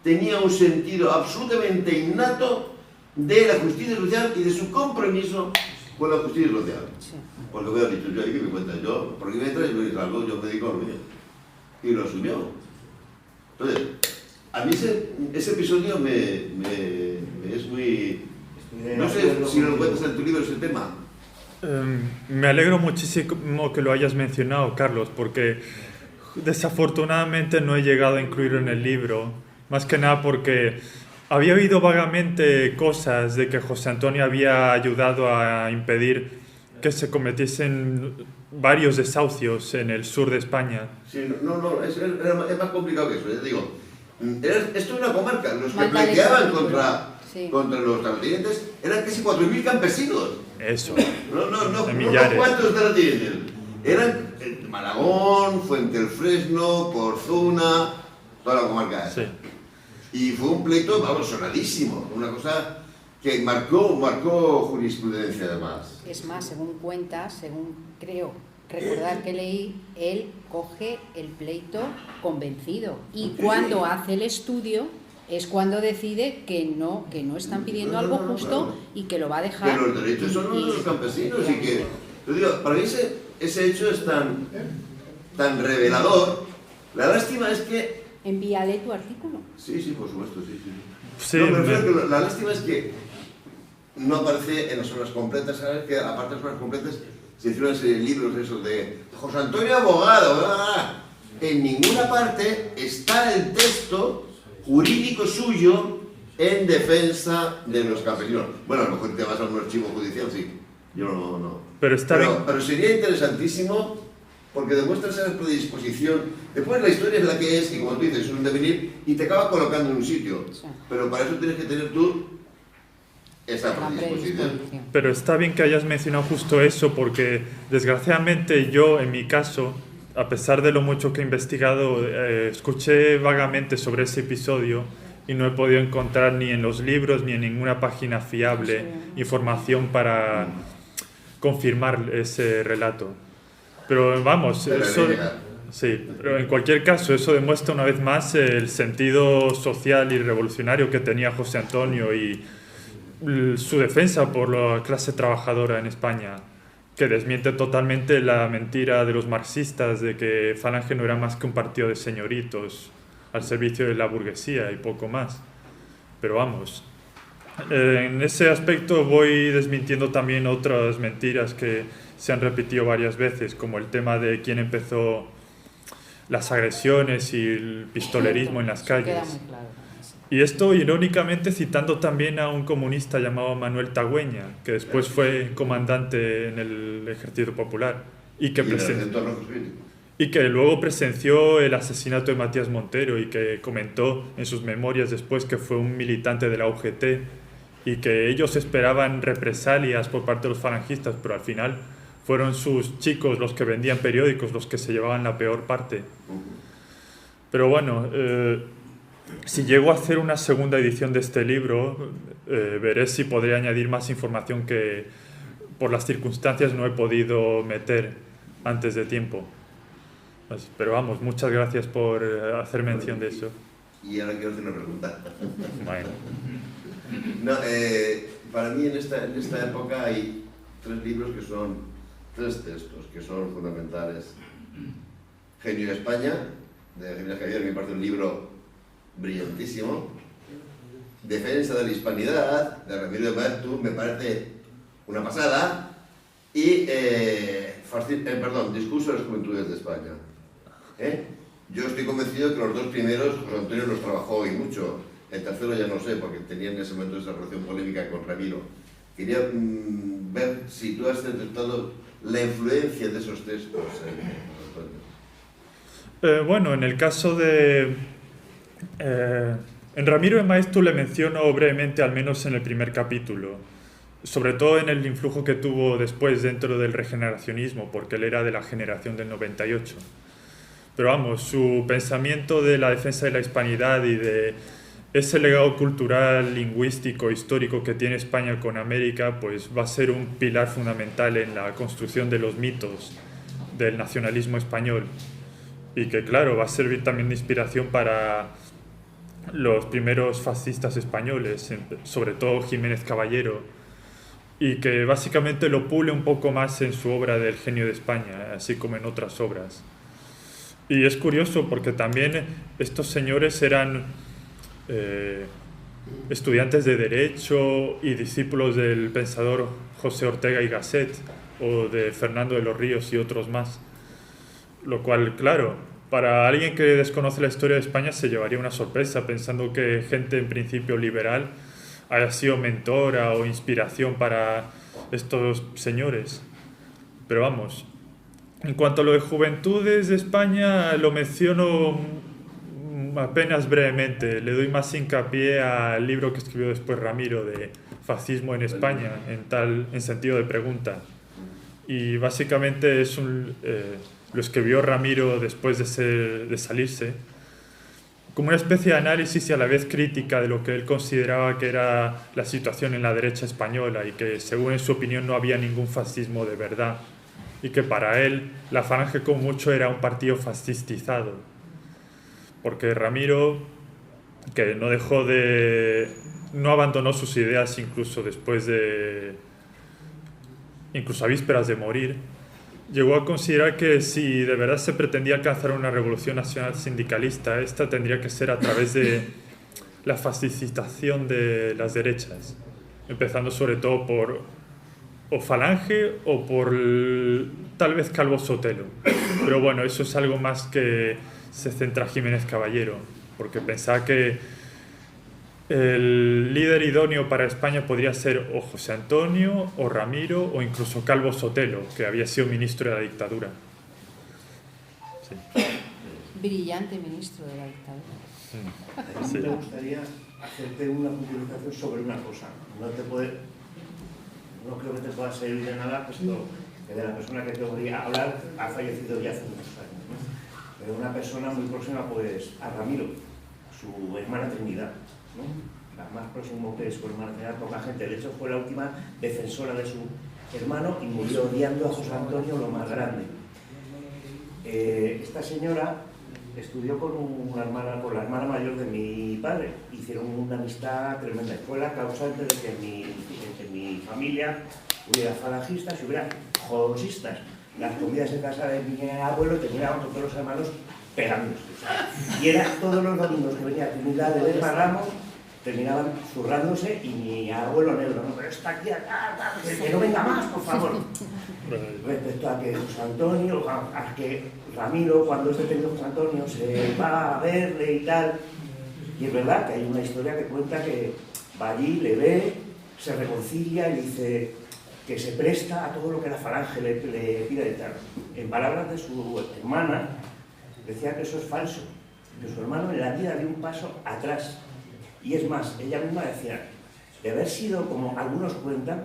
tenía un sentido absolutamente innato de la justicia social y de su compromiso con la justicia social. Sí. Porque voy a dicho yo, ¿y qué me cuentas? Yo, porque me entra y me salgo, yo me dedico a lo mío. Y lo asumió. Entonces, a mí ese episodio me es muy... No sé si lo cuentas en tu libro ese tema. Me alegro muchísimo que lo hayas mencionado, Carlos, porque desafortunadamente no he llegado a incluirlo en el libro, más que nada porque había oído vagamente cosas de que José Antonio había ayudado a impedir que se cometiesen varios desahucios en el sur de España. Sí, es más complicado que eso, ya te digo. Esto es una comarca, los que Mándale pleiteaban Sí. contra los terratenientes eran casi 4.000 campesinos. Eso. No millares. cuántos terratenientes. Eran Malagón, Fuente del Fresno, Porzuna, toda la comarca. Sí. Y fue un pleito, vamos, sonadísimo, una cosa que marcó jurisprudencia además. Es más, según cuenta, según creo recordar que leí, él coge el pleito convencido y cuando hace el estudio es cuando decide que no están pidiendo algo justo y que lo va a dejar. Que los derechos son de los campesinos y que, yo digo, para mí ese hecho es tan revelador. La lástima es que... Envíale tu artículo. Sí, por supuesto, sí. Sí, No, pero la lástima es que no aparece en las obras completas, ¿sabes? Que aparte de las obras completas se hicieron una serie de libros esos de José Antonio Abogado, bla, bla, bla. En ninguna parte está el texto jurídico suyo en defensa de los campesinos. Bueno, a lo mejor te vas a un archivo judicial, sí. Yo no. Pero sería interesantísimo porque demuestra esa predisposición. Después la historia es la que es y como tú dices, es un devenir y te acaba colocando en un sitio. Sí. Pero para eso tienes que tener tú esa predisposición. Pero está bien que hayas mencionado justo eso porque desgraciadamente yo, en mi caso, a pesar de lo mucho que he investigado, escuché vagamente sobre ese episodio y no he podido encontrar ni en los libros ni en ninguna página fiable Sí. para confirmar ese relato. Pero vamos, pero en cualquier caso eso demuestra una vez más el sentido social y revolucionario que tenía José Antonio y su defensa por la clase trabajadora en España, que desmiente totalmente la mentira de los marxistas de que Falange no era más que un partido de señoritos al servicio de la burguesía y poco más. Pero vamos, en ese aspecto voy desmintiendo también otras mentiras que se han repetido varias veces, como el tema de quién empezó las agresiones y el pistolerismo en las calles. Queda muy claro. Y esto irónicamente citando también a un comunista llamado Manuel Tagüeña, que después fue comandante en el Ejército Popular y que luego presenció el asesinato de Matías Montero y que comentó en sus memorias después que fue un militante de la UGT y que ellos esperaban represalias por parte de los falangistas, pero al final fueron sus chicos los que vendían periódicos los que se llevaban la peor parte. Pero bueno, si llego a hacer una segunda edición de este libro, veré si podré añadir más información que por las circunstancias no he podido meter antes de tiempo. Pero vamos, muchas gracias por hacer mención de eso. Y ahora quiero hacer una pregunta. Bueno. No, para mí en esta época hay tres textos que son fundamentales. Genio de España, de Jiménez Javier, que me parece un libro brillantísimo. Defensa de la Hispanidad, de Ramiro de Maeztu, me parece una pasada. Y, Discurso de las Juventudes de España. Yo estoy convencido que los dos primeros, José Antonio los trabajó y mucho. El tercero ya no sé, porque tenía en ese momento esa relación polémica con Ramiro. Quería ver si tú has detectado la influencia de esos textos. Bueno, en el caso de... en Ramiro de Maeztu le menciono brevemente, al menos en el primer capítulo, sobre todo en el influjo que tuvo después dentro del regeneracionismo, porque él era de la generación del 98. Pero vamos, su pensamiento de la defensa de la hispanidad y de ese legado cultural, lingüístico, histórico que tiene España con América, pues va a ser un pilar fundamental en la construcción de los mitos del nacionalismo español. Y que, claro, va a servir también de inspiración para los primeros fascistas españoles, sobre todo Jiménez Caballero, y que básicamente lo pule un poco más en su obra del Genio de España, así como en otras obras. Y es curioso porque también estos señores eran estudiantes de Derecho y discípulos del pensador José Ortega y Gasset o de Fernando de los Ríos y otros más. Lo cual, claro, para alguien que desconoce la historia de España se llevaría una sorpresa pensando que gente en principio liberal haya sido mentora o inspiración para estos señores. Pero vamos, en cuanto a lo de Juventudes de España, lo menciono apenas brevemente. Le doy más hincapié al libro que escribió después Ramiro de Fascismo en España, en sentido de pregunta. Y básicamente es lo escribió Ramiro después de salirse, como una especie de análisis y a la vez crítica de lo que él consideraba que era la situación en la derecha española y que, según en su opinión, no había ningún fascismo de verdad y que para él la Falange con mucho era un partido fascistizado. Porque Ramiro, que no abandonó sus ideas incluso incluso a vísperas de morir, llegó a considerar que si de verdad se pretendía alcanzar una revolución nacional sindicalista, esta tendría que ser a través de la fascistización de las derechas, empezando sobre todo por o Falange o por tal vez Calvo Sotelo. Pero bueno, eso es algo más que se centra Jiménez Caballero, porque pensaba que el líder idóneo para España podría ser o José Antonio, o Ramiro, o incluso Calvo Sotelo, que había sido ministro de la dictadura. Sí. Brillante ministro de la dictadura. A mí me gustaría hacerte una puntualización sobre una cosa. No creo que te pueda servir de nada, puesto que de la persona que te voy a hablar ha fallecido ya hace muchos años, ¿no? Pero una persona muy próxima, pues, a Ramiro, su hermana Trinidad, ¿no? La más próxima que es su hermana Trinidad, poca gente. De hecho, fue la última defensora de su hermano y murió odiando a José Antonio lo más grande. Esta señora estudió con la hermana mayor de mi padre. Hicieron una amistad tremenda. Fue la causante de que en mi familia hubiera falangistas y hubiera jodosistas. Las comidas en casa de mi abuelo terminaban con todos los hermanos pegándose. Y era todos los domingos que venía Trinidad de ver Ramos, terminaban zurrándose y mi abuelo negro, no, pero está aquí acá, que no venga más, por favor. Respecto a que José Antonio, a que Ramiro, cuando es detenido José Antonio, se va a verle y tal. Y es verdad que hay una historia que cuenta que va allí, le ve, se reconcilia y dice que se presta a todo lo que la Falange le pide y tal. En palabras de su hermana, decía que eso es falso, que su hermano en la vida dio un paso atrás. Y es más, ella misma decía, de haber sido, como algunos cuentan,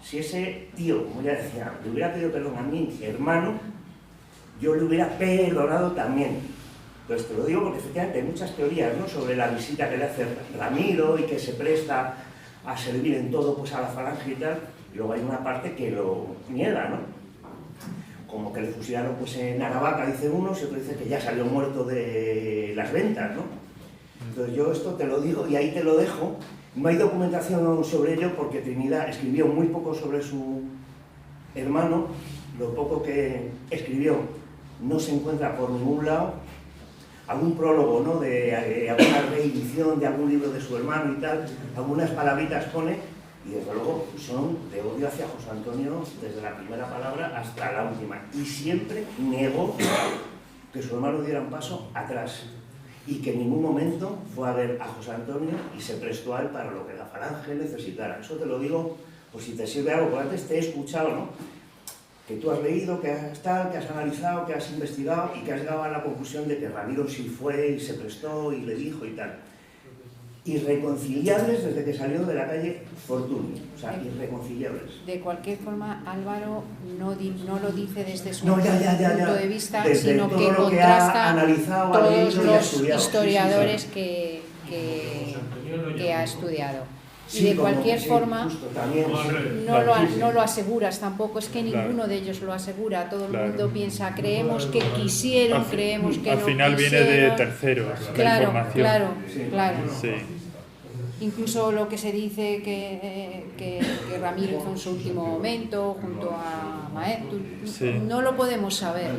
si ese tío, como ella decía, le hubiera pedido perdón a mi hermano, yo le hubiera perdonado también. Pues te lo digo porque efectivamente hay muchas teorías, ¿no?, sobre la visita que le hace Ramiro y que se presta a servir en todo, pues, a la Falange y tal. Y luego hay una parte que lo niega, ¿no? Como que le fusilaron, pues, en Aravaca, dicen unos, y otro dice que ya salió muerto de las ventas, ¿no? Entonces yo esto te lo digo y ahí te lo dejo. No hay documentación sobre ello porque Trinidad escribió muy poco sobre su hermano. Lo poco que escribió no se encuentra por ningún lado. Algún prólogo, ¿no?, de alguna reedición de algún libro de su hermano y tal, algunas palabritas pone, y desde luego son de odio hacia José Antonio desde la primera palabra hasta la última. Y siempre negó que su hermano diera un paso atrás y que en ningún momento fue a ver a José Antonio y se prestó a él para lo que la Falange necesitara. Eso te lo digo por si te sirve algo, porque antes te he escuchado, ¿no?, que tú has leído, que has analizado, que has investigado y que has llegado a la conclusión de que Ramiro sí fue y se prestó y le dijo y tal. Irreconciliables desde que salió de la calle Fortuny, o sea, irreconciliables. De cualquier forma, Álvaro no lo dice desde su punto de vista, desde sino todo que lo contrasta que ha analizado, todos ha leído y ha los estudiado. historiadores Sí. que que ha estudiado. Y Sí, de cualquier forma, justo, también, no lo aseguras tampoco, es que ninguno de ellos lo asegura, todo el mundo piensa, creemos que quisieron, creemos que al no final quisieron. viene de terceros, la Claro, información. claro. Sí. Incluso lo que se dice que Ramiro hizo en su último momento junto a Maeztu, Sí. no lo podemos saber.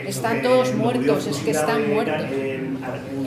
Están Porque todos no muertos, murió es que están fusilado muertos. en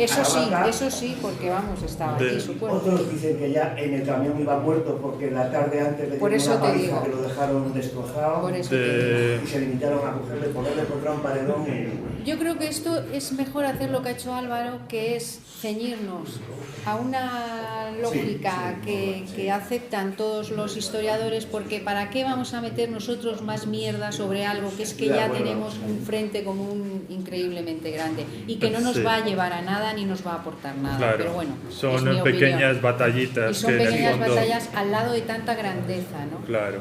Eso sí, porque vamos, estaba aquí su cuerpo. Otros dicen que ya en el camión iba muerto porque la tarde antes le Por dieron eso una te paliza digo. que lo dejaron destrozado Por eso te digo. y se limitaron a cogerle, ponerle contra un paredón y... Yo creo que esto es mejor hacer lo que ha hecho Álvaro, que es ceñirnos a una lógica que aceptan todos los historiadores, porque ¿para qué vamos a meter nosotros más mierda sobre algo que es que ya tenemos un frente común increíblemente grande y que no nos va a llevar a nada ni nos va a aportar nada? Claro, Pero bueno, son es mi pequeñas opinión. batallitas Y son que en el pequeñas fondo... batallas al lado de tanta grandeza, ¿no? Claro.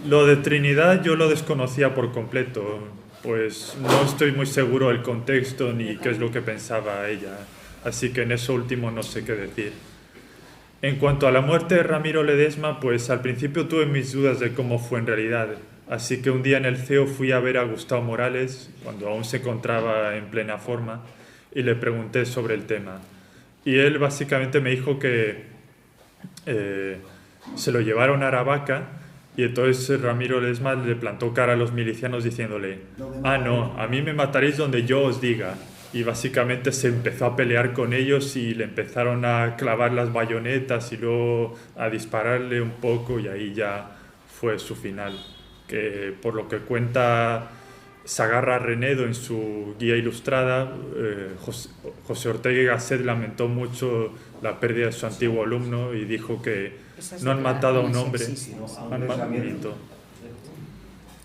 Lo de Trinidad yo lo desconocía por completo, pues no estoy muy seguro del contexto ni qué es lo que pensaba ella, así que en eso último no sé qué decir. En cuanto a la muerte de Ramiro Ledesma, pues al principio tuve mis dudas de cómo fue en realidad, así que un día en el CEO fui a ver a Gustavo Morales, cuando aún se encontraba en plena forma, y le pregunté sobre el tema. Y él básicamente me dijo que se lo llevaron a Aravaca. Y entonces Ramiro Ledesma le plantó cara a los milicianos diciéndole: ah, no, a mí me mataréis donde yo os diga. Y básicamente se empezó a pelear con ellos y le empezaron a clavar las bayonetas y luego a dispararle un poco, y ahí ya fue su final. Que por lo que cuenta Sagarra Renedo en su guía ilustrada, José Ortega y Gasset lamentó mucho la pérdida de su antiguo alumno y dijo que no han matado a un hombre, han matado.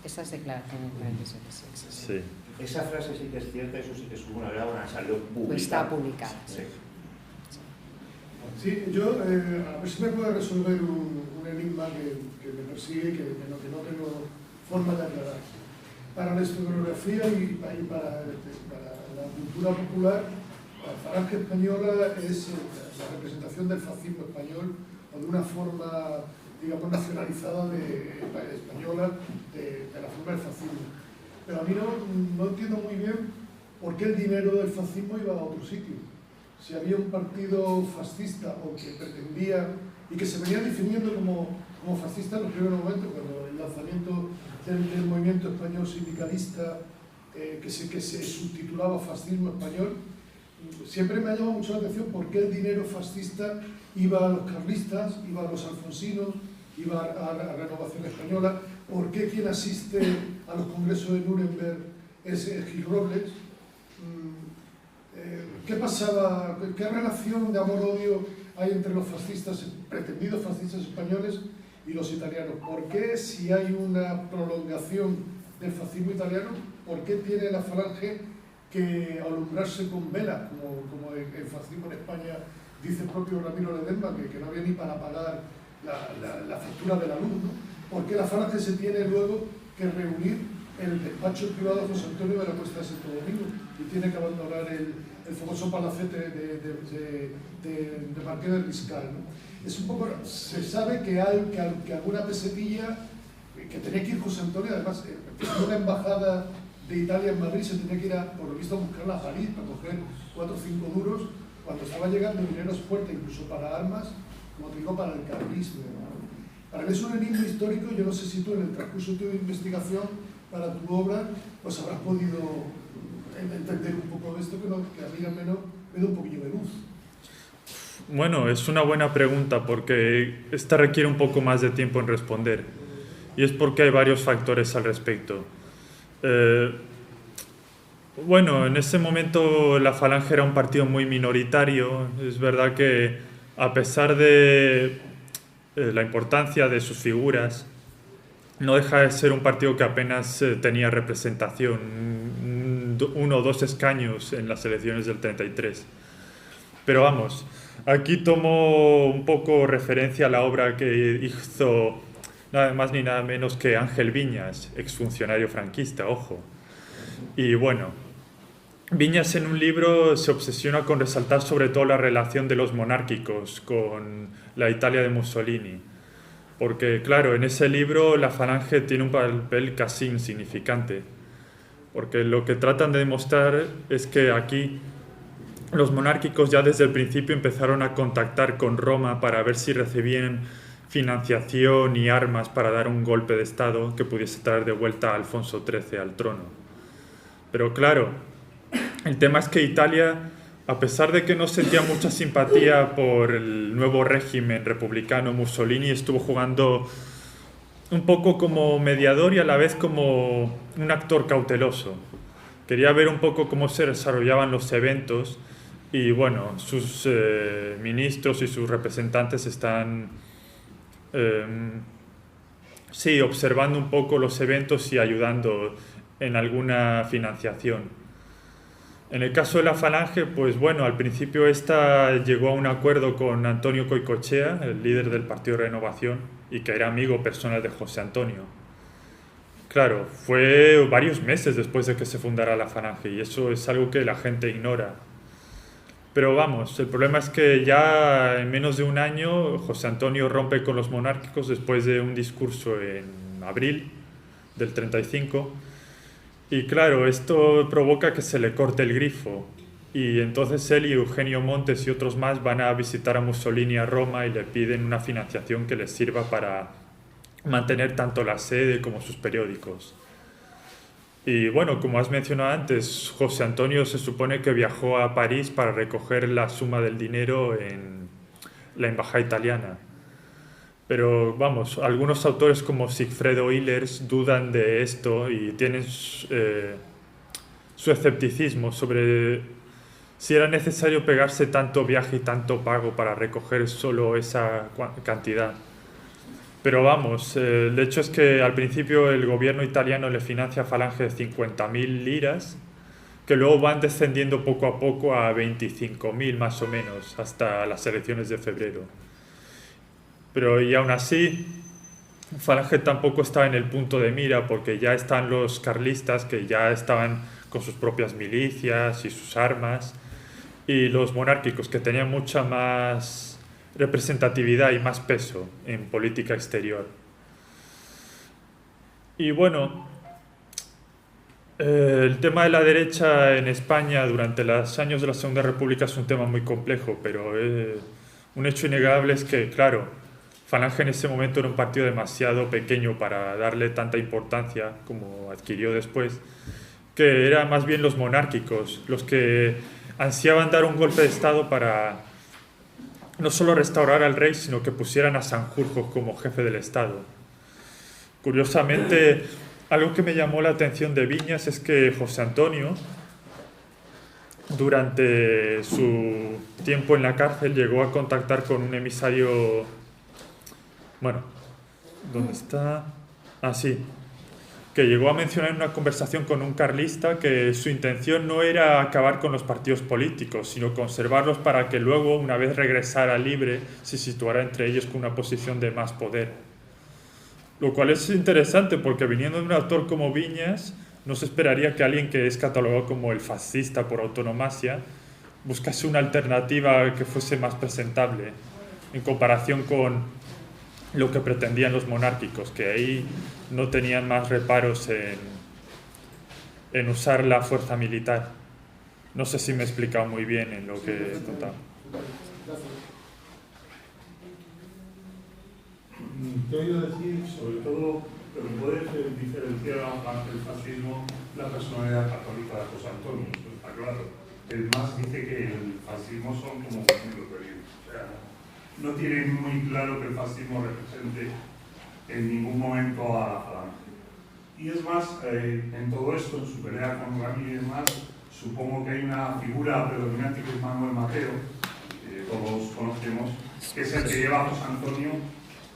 Esas declaraciones me parece que es sexista. Sí. Esa frase sí que es cierta, eso sí que es una verdad, salió publicada. Pues está publicada. Sí. Sí, yo, a ver si me puede resolver un enigma que me persigue y que no tengo forma de aclarar. Para la historiografía y para la cultura popular, la falange española es la representación del fascismo español o de una forma, digamos, nacionalizada española de la forma del fascismo. Pero a mí no entiendo muy bien por qué el dinero del fascismo iba a otro sitio. Si había un partido fascista o que pretendía y que se venía definiendo como fascista en los primeros momentos, cuando el lanzamiento del movimiento español sindicalista que se subtitulaba Fascismo Español, siempre me ha llamado mucho la atención por qué el dinero fascista iba a los carlistas, iba a los alfonsinos, iba a la Renovación Española, por qué quien asiste a los congresos de Nuremberg es Gil Robles. ¿Qué pasaba? ¿Qué relación de amor-odio hay entre los fascistas, pretendidos fascistas españoles y los italianos? ¿Por qué, si hay una prolongación del fascismo italiano, por qué tiene la falange que alumbrarse con vela, como el fascismo en España dice el propio Ramiro Ledesma, que no había ni para pagar la factura de la luz, ¿no? ¿Por qué la falange se tiene luego que reunir en el despacho privado de José Antonio de la Cuesta de Santo Domingo y tiene que abandonar el famoso palacete de Marqués de Riscal, ¿no? Es un poco, se sabe que alguna pesetilla, que tenía que ir José Antonio, además, una embajada de Italia en Madrid se tenía que ir, por lo visto, a buscarla a París para coger 4 o 5 duros, cuando estaba llegando dinero fuerte, incluso para armas, como te digo, para el carlismo, ¿no? Para mí es un enigma histórico. Yo no sé si tú, en el transcurso de tu investigación para tu obra, pues habrás podido entender un poco de esto, que a mí al menos me da un poquillo de luz. Bueno, es una buena pregunta porque esta requiere un poco más de tiempo en responder, y es porque hay varios factores al respecto. Bueno, en ese momento la Falange era un partido muy minoritario. Es verdad que, a pesar de la importancia de sus figuras, no deja de ser un partido que apenas tenía representación, 1 o 2 escaños en las elecciones del 33. Pero vamos, aquí tomo un poco referencia a la obra que hizo nada más ni nada menos que Ángel Viñas, exfuncionario franquista, ojo. Y bueno, Viñas en un libro se obsesiona con resaltar sobre todo la relación de los monárquicos con la Italia de Mussolini. Porque, claro, en ese libro la Falange tiene un papel casi insignificante. Porque lo que tratan de demostrar es que aquí los monárquicos ya desde el principio empezaron a contactar con Roma para ver si recibían financiación y armas para dar un golpe de Estado que pudiese traer de vuelta a Alfonso XIII al trono. Pero claro, el tema es que Italia, a pesar de que no sentía mucha simpatía por el nuevo régimen republicano, Mussolini estuvo jugando un poco como mediador y a la vez como un actor cauteloso. Quería ver un poco cómo se desarrollaban los eventos y bueno, sus ministros y sus representantes están observando un poco los eventos y ayudando en alguna financiación. En el caso de la Falange, pues bueno, al principio esta llegó a un acuerdo con Antonio Coicochea, el líder del Partido de Renovación, y que era amigo personal de José Antonio. Claro, fue varios meses después de que se fundara la Falange, y eso es algo que la gente ignora. Pero vamos, el problema es que ya en menos de un año José Antonio rompe con los monárquicos después de un discurso en abril del 35. Y claro, esto provoca que se le corte el grifo. Y entonces él y Eugenio Montes y otros más van a visitar a Mussolini a Roma y le piden una financiación que les sirva para mantener tanto la sede como sus periódicos. Y bueno, como has mencionado antes, José Antonio se supone que viajó a París para recoger la suma del dinero en la embajada italiana. Pero vamos, algunos autores como Sigfredo Ehlers dudan de esto y tienen su escepticismo sobre si era necesario pegarse tanto viaje y tanto pago para recoger solo esa cantidad. Pero vamos, el hecho es que al principio el gobierno italiano le financia a Falange de 50.000 liras, que luego van descendiendo poco a poco a 25.000 más o menos, hasta las elecciones de febrero. Pero y aún así, Falange tampoco estaba en el punto de mira, porque ya están los carlistas, que ya estaban con sus propias milicias y sus armas, y los monárquicos, que tenían mucha más representatividad y más peso en política exterior. Y bueno, el tema de la derecha en España durante los años de la Segunda República es un tema muy complejo, pero un hecho innegable es que, claro, Falange en ese momento era un partido demasiado pequeño para darle tanta importancia como adquirió después, que eran más bien los monárquicos, los que ansiaban dar un golpe de Estado para no solo restaurar al rey, sino que pusieran a Sanjurjo como jefe del Estado. Curiosamente, algo que me llamó la atención de Viñas es que José Antonio, durante su tiempo en la cárcel, llegó a contactar con un emisario... Bueno, ¿dónde está? Ah, sí. Que llegó a mencionar en una conversación con un carlista que su intención no era acabar con los partidos políticos, sino conservarlos para que luego, una vez regresara libre, se situara entre ellos con una posición de más poder. Lo cual es interesante porque viniendo de un autor como Viñas, no se esperaría que alguien que es catalogado como el fascista por autonomasia buscase una alternativa que fuese más presentable en comparación con lo que pretendían los monárquicos, que ahí no tenían más reparos en usar la fuerza militar. No sé si me he explicado muy bien en lo que he contado. Te he oído decir, sobre todo, que puedes diferenciar ante el fascismo la personalidad católica de José Antonio. Eso está claro. El MAS dice que el fascismo son como movimientos bereanos. O sea, no tiene muy claro que el fascismo represente en ningún momento a la Falange. Y es más, en todo esto, en su pelea con Ramírez y demás, supongo que hay una figura predominante que es Manuel Mateo, que todos conocemos, que es el que lleva a José Antonio,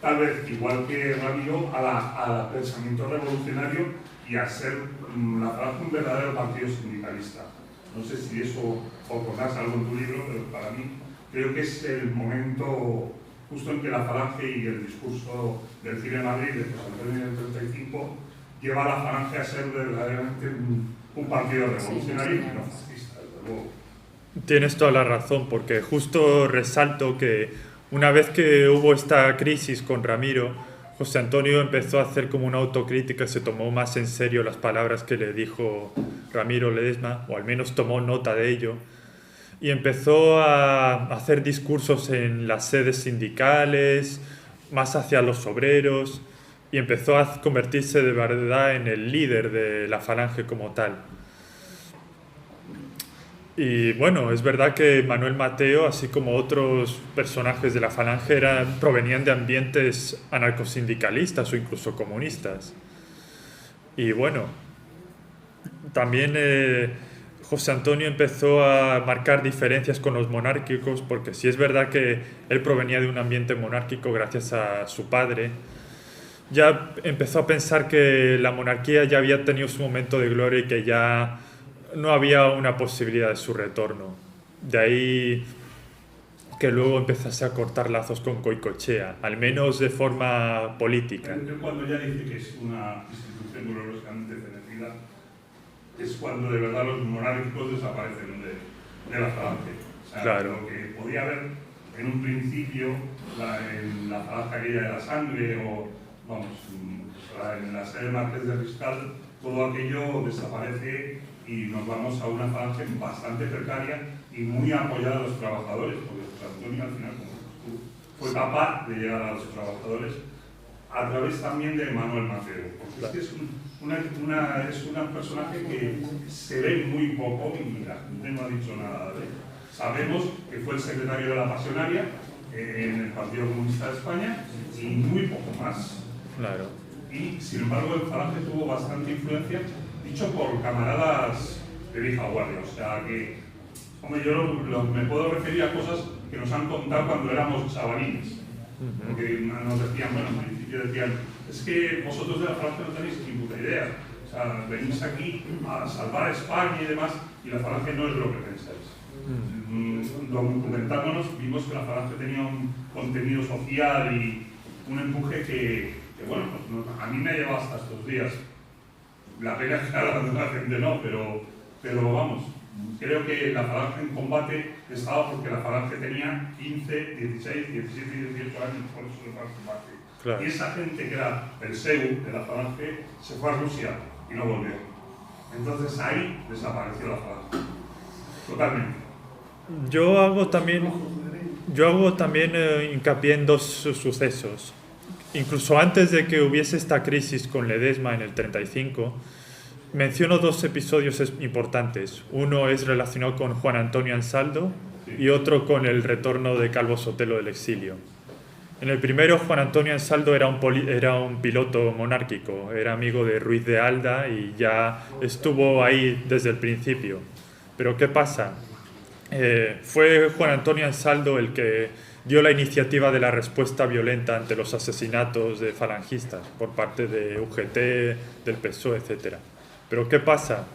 tal vez igual que Ramiro, al pensamiento revolucionario y a ser la Falange un verdadero partido sindicalista. No sé si eso aportas algo en tu libro, pero para mí creo que es el momento justo en que la Falange y el discurso del CIE de Madrid de José Antonio del 35 lleva a la Falange a ser verdaderamente un partido revolucionario y no fascista, desde luego. Tienes toda la razón, porque justo resalto que una vez que hubo esta crisis con Ramiro, José Antonio empezó a hacer como una autocrítica, se tomó más en serio las palabras que le dijo Ramiro Ledesma, o al menos tomó nota de ello, y empezó a hacer discursos en las sedes sindicales, más hacia los obreros, y empezó a convertirse de verdad en el líder de la Falange como tal. Y bueno, es verdad que Manuel Mateo, así como otros personajes de la Falange, provenían de ambientes anarcosindicalistas o incluso comunistas. Y bueno, también José Antonio empezó a marcar diferencias con los monárquicos, porque sí es verdad que él provenía de un ambiente monárquico gracias a su padre. Ya empezó a pensar que la monarquía ya había tenido su momento de gloria y que ya no había una posibilidad de su retorno. De ahí que luego empezase a cortar lazos con Goicoechea, al menos de forma política. Cuando ya dice que es una institución gloriosamente fenecida, es cuando de verdad los monárquicos desaparecen de la Falange. O sea, claro. Lo que podía haber en un principio en la Falange aquella de la sangre o, vamos, en la sede Marqués de Riscal, todo aquello desaparece y nos vamos a una Falange bastante precaria y muy apoyada a los trabajadores, porque José Antonio al final, como tú, fue capaz de llegar a los trabajadores a través también de Manuel Mateo, porque es que es un personaje que se ve muy poco y la gente no ha dicho nada de él. Sabemos que fue el secretario de la Pasionaria en el Partido Comunista de España y muy poco más. Claro. Y sin embargo el Falange tuvo bastante influencia, dicho por camaradas de vieja guardia, o sea que, hombre, yo me puedo referir a cosas que nos han contado cuando éramos chavalines, porque nos decían, bueno, al principio decían, es que vosotros de la Falange no tenéis ni puta idea, o sea, venís aquí a salvar a España y demás, y la Falange no es lo que pensáis. Documentándonos vimos que la Falange tenía un contenido social y un empuje que bueno, pues a mí me ha llevado hasta estos días. La pena es que ahora la gente no, pero vamos, creo que la Falange en combate estaba porque la Falange tenía 15, 16, 17 y 18 años por eso de combate. Claro. Y esa gente que era el SEU de la Falange se fue a Rusia y no volvió. Entonces ahí desapareció la Falange. Totalmente. Yo hago también hincapié en dos sucesos. Incluso antes de que hubiese esta crisis con Ledesma en el 35, menciono dos episodios importantes. Uno es relacionado con Juan Antonio Ansaldo y otro con el retorno de Calvo Sotelo del exilio. En el primero, Juan Antonio Ansaldo era un piloto monárquico, era amigo de Ruiz de Alda y ya estuvo ahí desde el principio. Pero ¿qué pasa? Fue Juan Antonio Ansaldo el que dio la iniciativa de la respuesta violenta ante los asesinatos de falangistas por parte de UGT, del PSOE, etc. Pero ¿qué pasa?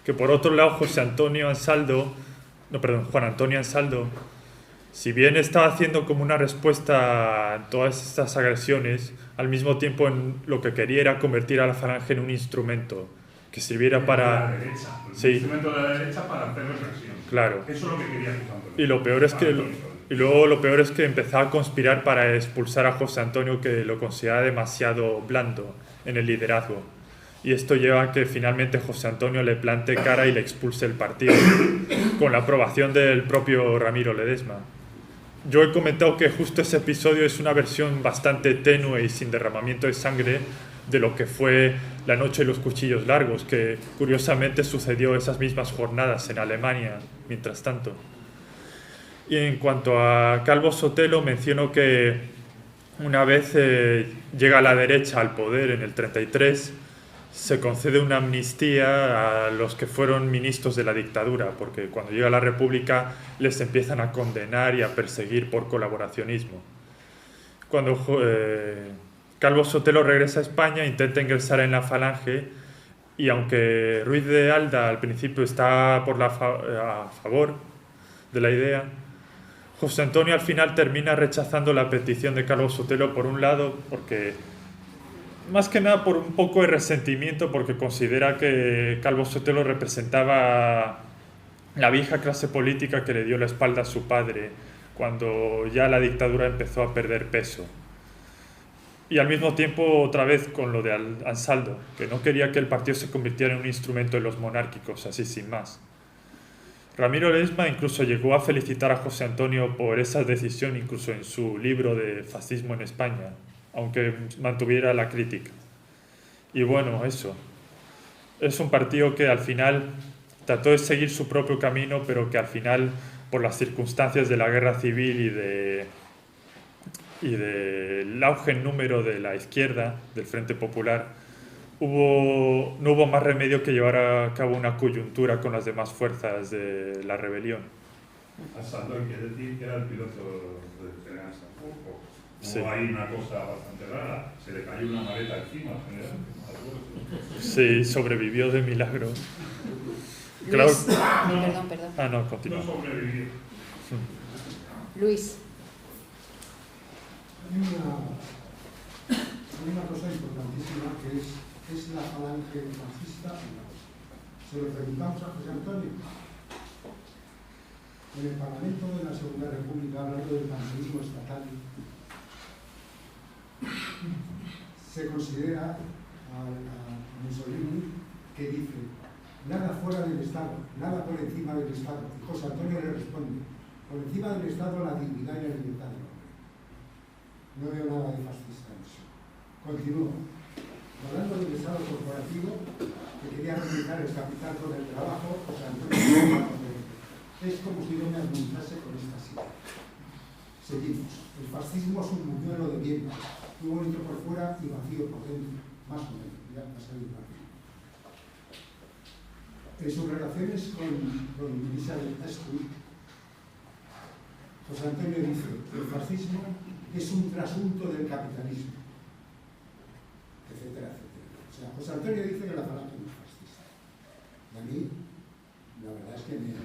Que por otro lado Juan Antonio Ansaldo, si bien estaba haciendo como una respuesta a todas estas agresiones, al mismo tiempo lo que quería era convertir a la Falange en un instrumento que sirviera para... La derecha, sí. Instrumento de la derecha para hacer represión. Claro. Eso es lo que quería José Antonio. Y lo peor es que... Y luego lo peor es que empezaba a conspirar para expulsar a José Antonio, que lo consideraba demasiado blando en el liderazgo. Y esto lleva a que finalmente José Antonio le plante cara y le expulse el partido, con la aprobación del propio Ramiro Ledesma. Yo he comentado que justo ese episodio es una versión bastante tenue y sin derramamiento de sangre de lo que fue la noche de los cuchillos largos, que curiosamente sucedió esas mismas jornadas en Alemania, mientras tanto. Y en cuanto a Calvo Sotelo, menciono que una vez llega la derecha al poder en el 33, se concede una amnistía a los que fueron ministros de la dictadura, porque cuando llega la República les empiezan a condenar y a perseguir por colaboracionismo. Cuando Calvo Sotelo regresa a España, intenta ingresar en la Falange y aunque Ruiz de Alda al principio está a favor de la idea, José Antonio al final termina rechazando la petición de Calvo Sotelo, por un lado porque más que nada por un poco de resentimiento, porque considera que Calvo Sotelo representaba la vieja clase política que le dio la espalda a su padre cuando ya la dictadura empezó a perder peso. Y al mismo tiempo, otra vez, con lo de Ansaldo, que no quería que el partido se convirtiera en un instrumento de los monárquicos, así sin más. Ramiro Ledesma incluso llegó a felicitar a José Antonio por esa decisión, incluso en su libro de Fascismo en España, aunque mantuviera la crítica. Y bueno, eso. Es un partido que al final trató de seguir su propio camino, pero que al final, por las circunstancias de la guerra civil y del auge en número de la izquierda, del Frente Popular, no hubo más remedio que llevar a cabo una coyuntura con las demás fuerzas de la rebelión. Ansaldo quiere decir que era el piloto del general Sanjurjo. Sí. Hay una cosa bastante rara, se le cayó una maleta encima, general. Sí, sobrevivió de milagro. Luis, Claro. perdón. Ah, no, continúa. No sobrevivió. Luis. Hay una cosa importantísima que es la falange fascista. Se lo preguntamos a José Antonio. En el Parlamento de la Segunda República, hablando del panteísmo estatal, se considera a Mussolini que dice nada fuera del Estado, nada por encima del Estado. Y José Antonio le responde, por encima del Estado la dignidad y la libertad del hombre. No veo nada de fascista en eso. Continúo. Hablando del Estado corporativo, que quería realizar el capital con el trabajo, José Antonio es como si yo me argumentase con esta silla. Seguimos. El fascismo es un buñuelo de viento, muy bonito por fuera y vacío por dentro, más o menos. Ya ha salido rápido. En sus relaciones con Elizabeth Asquith, José Antonio dice que el fascismo es un trasunto del capitalismo, etcétera, etcétera. O sea, José Antonio dice que la falange no es fascista. Y a mí, la verdad es que me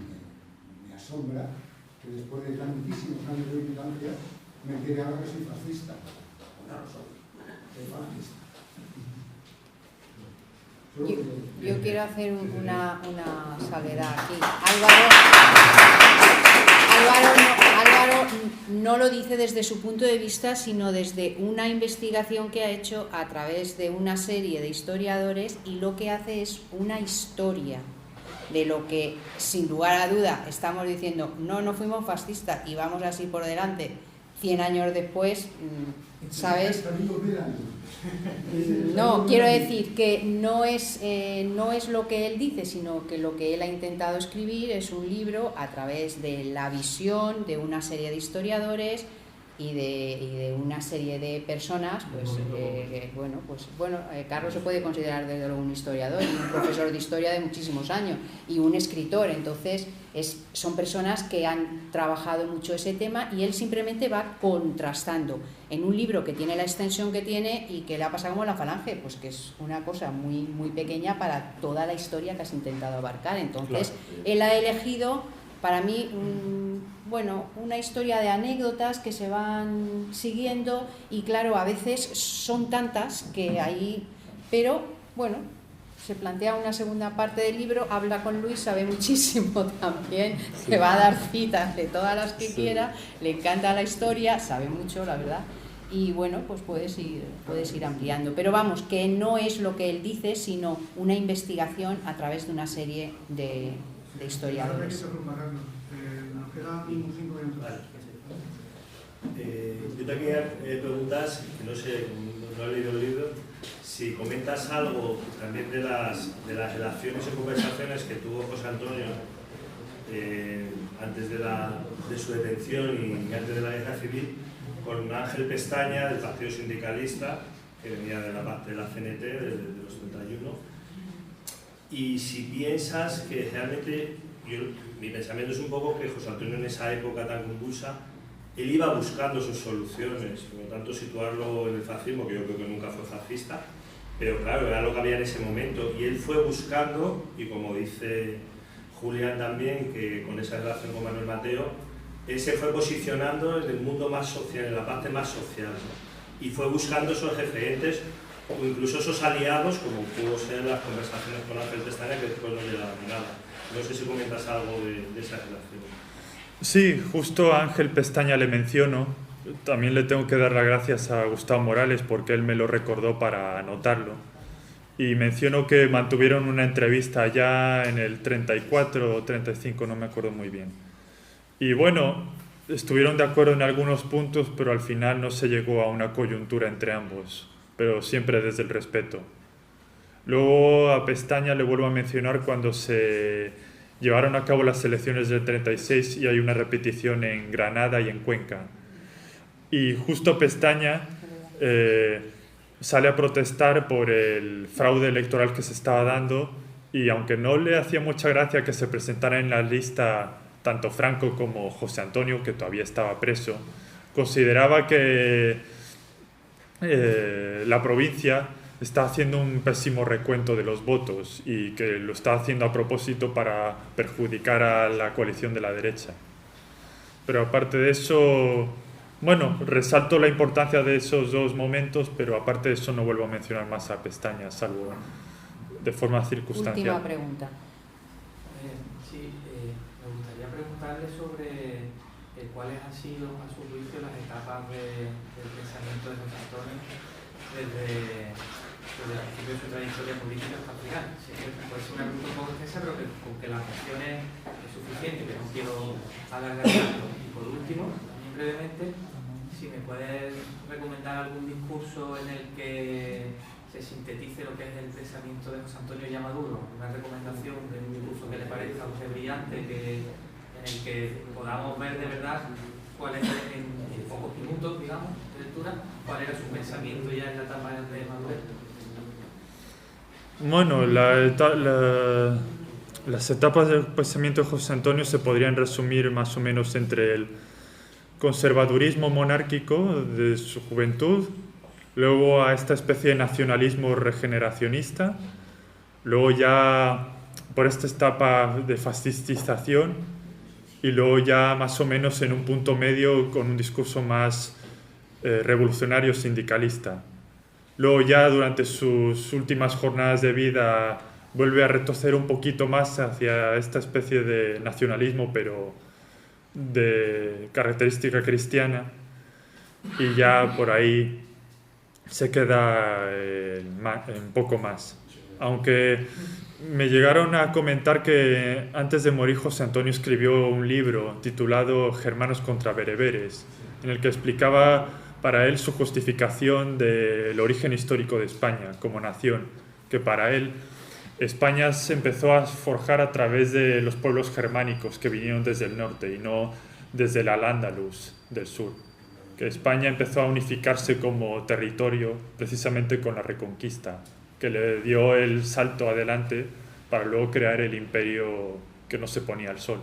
asombra que después de tantísimos años de militancia me entere ahora que soy fascista. No lo soy fascista. Yo quiero hacer una salvedad aquí. Álvaro no lo dice desde su punto de vista, sino desde una investigación que ha hecho a través de una serie de historiadores, y lo que hace es una historia de lo que, sin lugar a duda, estamos diciendo, no fuimos fascistas y vamos así por delante, 100 años después, ¿sabes? No, quiero decir que no es lo que él dice, sino que lo que él ha intentado escribir es un libro a través de la visión de una serie de historiadores y de una serie de personas, Carlos se puede considerar desde luego un historiador y un profesor de historia de muchísimos años y un escritor, entonces son personas que han trabajado mucho ese tema y él simplemente va contrastando en un libro que tiene la extensión que tiene y que le ha pasado como la falange, pues que es una cosa muy, muy pequeña para toda la historia que has intentado abarcar, entonces claro. Él ha elegido para mí una historia de anécdotas que se van siguiendo y claro, a veces son tantas que ahí, pero bueno, se plantea una segunda parte del libro, habla con Luis, sabe muchísimo también, se va a dar citas de todas las que quiera, le encanta la historia, sabe mucho, la verdad, y bueno, pues puedes ir ampliando, pero vamos, que no es lo que él dice, sino una investigación a través de una serie de historiadores. Yo te quería preguntar, que no sé, no he leído el libro, si comentas algo también de las relaciones y conversaciones que tuvo José Antonio antes de su detención y antes de la guerra civil con Ángel Pestaña, del Partido Sindicalista, que venía de la parte de la CNT, de los 31. Y si piensas que realmente, mi pensamiento es un poco que José Antonio en esa época tan convulsa, él iba buscando sus soluciones, por lo tanto situarlo en el fascismo, que yo creo que nunca fue fascista, pero claro, era lo que había en ese momento, y él fue buscando, y como dice Julián también, que con esa relación con Manuel Mateo, él se fue posicionando en el mundo más social, en la parte más social, ¿no? Y fue buscando esos referentes o incluso esos aliados, como pudo ser las conversaciones con Ángel Pestaña, que después no llegaron a nada. No sé si comentas algo de esa relación. Sí, justo a Ángel Pestaña le menciono. También le tengo que dar las gracias a Gustavo Morales porque él me lo recordó para anotarlo. Y menciono que mantuvieron una entrevista ya en el 34 o 35, no me acuerdo muy bien. Y bueno, estuvieron de acuerdo en algunos puntos, pero al final no se llegó a una coyuntura entre ambos, pero siempre desde el respeto. Luego a Pestaña le vuelvo a mencionar cuando se llevaron a cabo las elecciones del 36 y hay una repetición en Granada y en Cuenca. Y justo Pestaña sale a protestar por el fraude electoral que se estaba dando y aunque no le hacía mucha gracia que se presentara en la lista tanto Franco como José Antonio, que todavía estaba preso, consideraba que la provincia está haciendo un pésimo recuento de los votos y que lo está haciendo a propósito para perjudicar a la coalición de la derecha. Pero aparte de eso, bueno, resalto la importancia de esos dos momentos, pero aparte de eso no vuelvo a mencionar más a Pestaña, salvo de forma circunstancial. Última pregunta. Sí, me gustaría preguntarle sobre cuáles han sido, a su juicio, las etapas del pensamiento de José Antonio desde el principio de su trayectoria política hasta el final. Sí, puede ser una pregunta un poco extensa, pero con que la cuestión es suficiente, que no quiero alargar tanto. Y por último, también brevemente, si me puedes recomendar algún discurso en el que se sintetice lo que es el pensamiento de José Antonio ya maduro, una recomendación de un discurso que le parezca a usted brillante, en el que podamos ver de verdad cuál es, en pocos minutos, digamos, de lectura, cuál era su pensamiento ya en la etapa de madurez. Bueno, las etapas del pensamiento de José Antonio se podrían resumir más o menos entre el conservadurismo monárquico de su juventud, luego a esta especie de nacionalismo regeneracionista, luego ya por esta etapa de fascistización y luego ya más o menos en un punto medio con un discurso más revolucionario sindicalista. Luego ya durante sus últimas jornadas de vida vuelve a retorcer un poquito más hacia esta especie de nacionalismo, pero de característica cristiana, y ya por ahí se queda en poco más. Aunque me llegaron a comentar que antes de morir José Antonio escribió un libro titulado Germanos contra bereberes, en el que explicaba para él su justificación del origen histórico de España como nación, que para él España se empezó a forjar a través de los pueblos germánicos que vinieron desde el norte y no desde el Al-Ándalus del sur. Que España empezó a unificarse como territorio precisamente con la Reconquista, que le dio el salto adelante para luego crear el imperio que no se ponía al sol.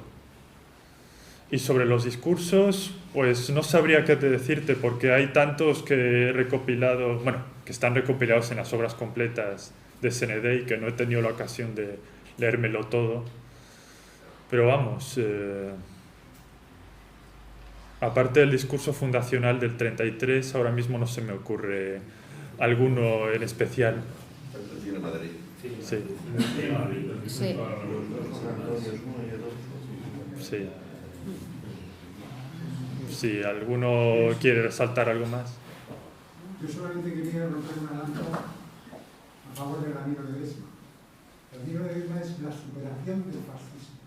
Y sobre los discursos, pues no sabría qué decirte, porque hay tantos que he recopilado, bueno, que están recopilados en las obras completas de SND y que no he tenido la ocasión de leérmelo todo. Pero vamos, aparte del discurso fundacional del 33, ahora mismo no se me ocurre alguno en especial. Madrid. Sí. Sí. Sí. Si alguno quiere resaltar algo más. Yo solamente quería romper una lanza a favor de Ramiro Ledesma. Ramiro Ledesma es la superación del fascismo.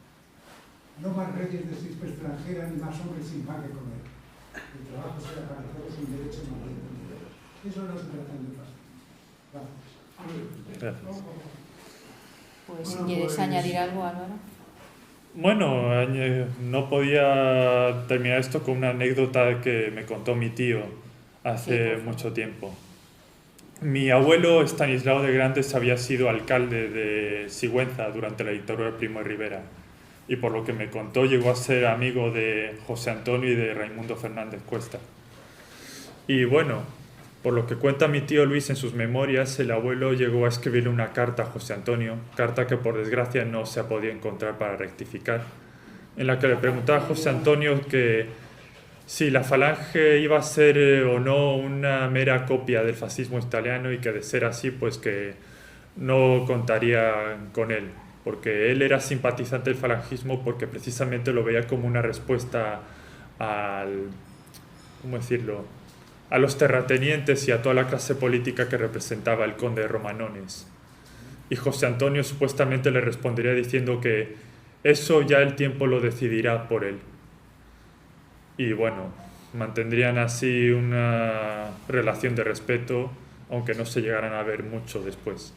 No más reyes de chispa extranjera ni más hombres sin pan que comer. El trabajo será para todos un derecho más. Eso no es superación del fascismo. Gracias. Gracias. Pues si quieres añadir algo, Álvaro. Bueno, no podía terminar esto con una anécdota que me contó mi tío hace mucho tiempo. Mi abuelo Estanislao de Grandes había sido alcalde de Sigüenza durante la dictadura de Primo de Rivera y por lo que me contó llegó a ser amigo de José Antonio y de Raimundo Fernández Cuesta. Y bueno, por lo que cuenta mi tío Luis en sus memorias, el abuelo llegó a escribirle una carta a José Antonio, carta que por desgracia no se ha podido encontrar para rectificar, en la que le preguntaba a José Antonio que si la Falange iba a ser o no una mera copia del fascismo italiano, y que de ser así, pues que no contaría con él, porque él era simpatizante del falangismo porque precisamente lo veía como una respuesta ¿cómo decirlo?, a los terratenientes y a toda la clase política que representaba el conde de Romanones. Y José Antonio supuestamente le respondería diciendo que eso ya el tiempo lo decidirá por él. Y bueno, mantendrían así una relación de respeto, aunque no se llegaran a ver mucho después.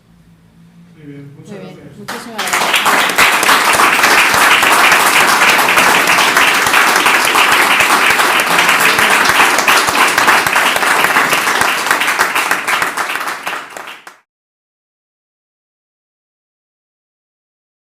Muy bien, muchas Muy bien, gracias. muchísimas gracias.